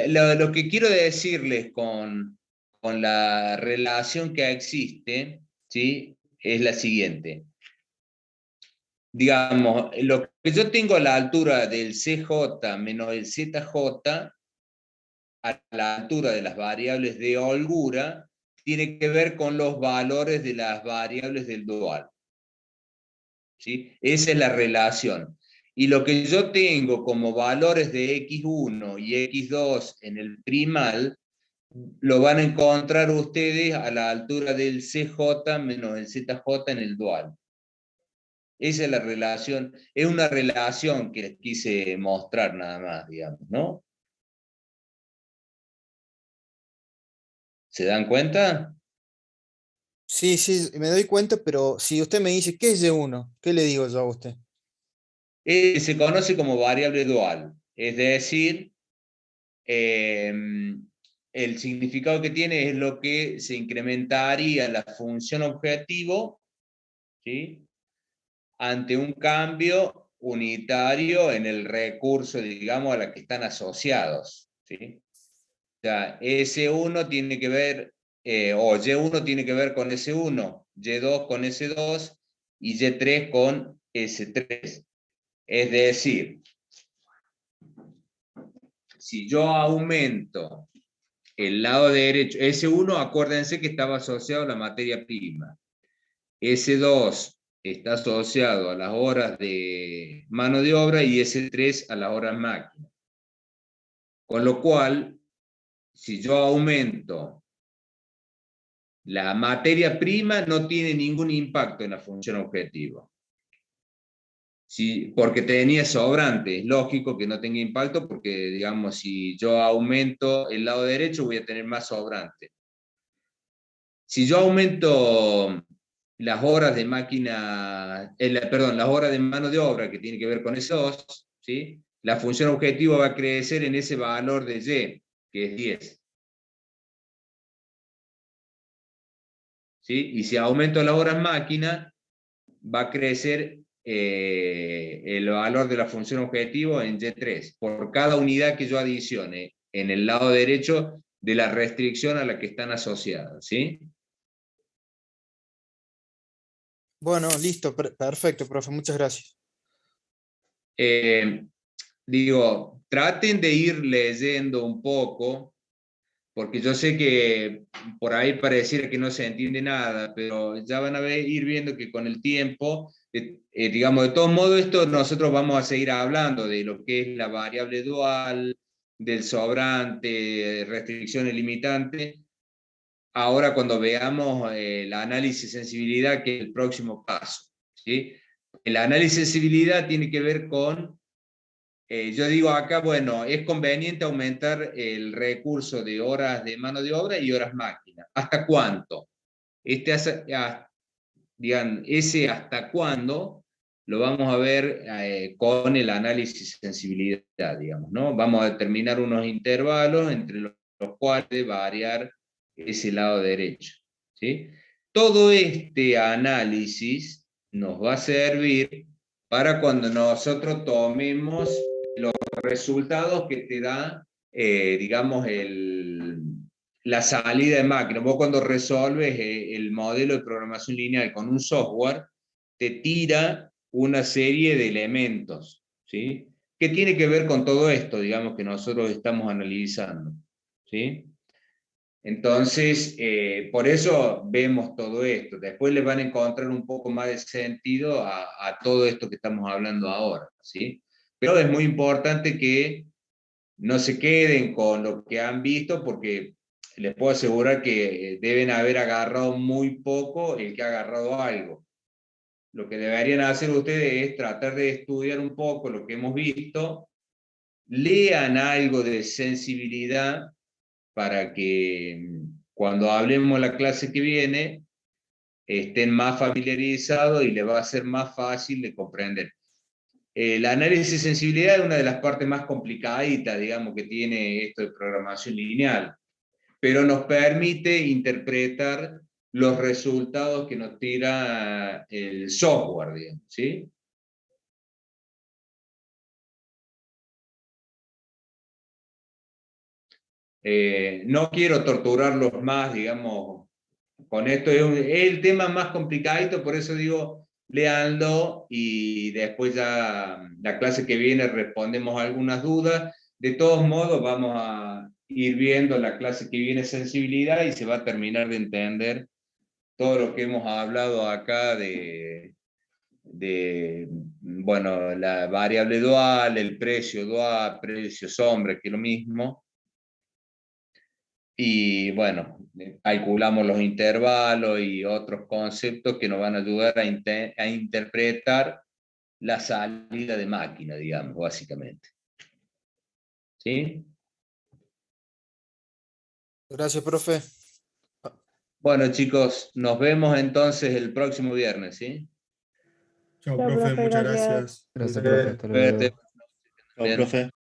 lo que quiero decirles con la relación que existe, ¿sí? Es la siguiente. Digamos, lo que yo tengo a la altura del CJ menos el ZJ, a la altura de las variables de holgura, tiene que ver con los valores de las variables del dual. ¿Sí? Esa es la relación. Y lo que yo tengo como valores de X1 y X2 en el primal, lo van a encontrar ustedes a la altura del CJ menos el ZJ en el dual. Esa es la relación, es una relación que les quise mostrar nada más, digamos, ¿no? ¿Se dan cuenta? Sí, sí, me doy cuenta, pero si usted me dice, ¿qué es Y1? ¿Qué le digo yo a usted? Se conoce como variable dual, es decir, el significado que tiene es lo que se incrementaría la función objetivo, ¿sí? Ante un cambio unitario en el recurso, digamos, a la que están asociados, ¿sí? O sea, S1 tiene que ver, o Y1 tiene que ver con S1, Y2 con S2 y Y3 con S3. Es decir, si yo aumento el lado derecho, S1, acuérdense que estaba asociado a la materia prima. S2 está asociado a las horas de mano de obra y S3 a las horas máquina. Con lo cual, si yo aumento la materia prima, no tiene ningún impacto en la función objetivo. Sí, porque tenía sobrante, es lógico que no tenga impacto porque, digamos, si yo aumento el lado derecho voy a tener más sobrante. Si yo aumento las horas de máquina, perdón, las horas de mano de obra que tiene que ver con esos, ¿sí? La función objetivo va a crecer en ese valor de Y, que es 10. ¿Sí? Y si aumento las horas máquina, va a crecer el valor de la función objetivo en Y3, por cada unidad que yo adicione en el lado derecho de la restricción a la que están asociadas, ¿sí? Bueno, listo, perfecto, profe, muchas gracias. Digo, traten de ir leyendo un poco, porque yo sé que por ahí pareciera que no se entiende nada, pero ya van a ir viendo que con el tiempo, digamos, de todos modos, esto nosotros vamos a seguir hablando de lo que es la variable dual, del sobrante, restricciones limitantes. Ahora cuando veamos el análisis de sensibilidad, que es el próximo paso, ¿sí? El análisis de sensibilidad tiene que ver con yo digo acá, bueno, es conveniente aumentar el recurso de horas de mano de obra y horas máquina. ¿Hasta cuánto? Digan, ese hasta cuándo lo vamos a ver con el análisis de sensibilidad, digamos, ¿no? Vamos a determinar unos intervalos entre los cuales variar ese lado derecho, ¿sí? Todo este análisis nos va a servir para cuando nosotros tomemos resultados que te da, digamos, la salida de máquina. Vos cuando resolves el modelo de programación lineal con un software, te tira una serie de elementos, ¿sí? Que tiene que ver con todo esto, digamos, que nosotros estamos analizando, ¿sí? Entonces, por eso vemos todo esto. Después les van a encontrar un poco más de sentido a todo esto que estamos hablando ahora, ¿sí? Pero es muy importante que no se queden con lo que han visto, porque les puedo asegurar que deben haber agarrado muy poco el que ha agarrado algo. Lo que deberían hacer ustedes es tratar de estudiar un poco lo que hemos visto, lean algo de sensibilidad para que cuando hablemos la clase que viene estén más familiarizados y les va a ser más fácil de comprender. El análisis de sensibilidad es una de las partes más complicaditas, digamos, que tiene esto de programación lineal, pero nos permite interpretar los resultados que nos tira el software, digamos, ¿sí? No quiero torturarlos más, digamos, con esto. Es el tema más complicadito, por eso digo, léanlo y después ya la clase que viene respondemos algunas dudas. De todos modos, vamos a ir viendo la clase que viene sensibilidad y se va a terminar de entender todo lo que hemos hablado acá bueno, la variable dual, el precio dual, precio sombra, que es lo mismo. Y bueno, calculamos los intervalos y otros conceptos que nos van a ayudar a interpretar la salida de máquina, digamos, básicamente. ¿Sí? Gracias, profe. Bueno, chicos, nos vemos entonces el próximo viernes, ¿sí? Chao, Chao, profe, profe, muchas gracias. gracias. Gracias, Suerte. profe. Hasta luego. Suerte. Chao, Bien. profe.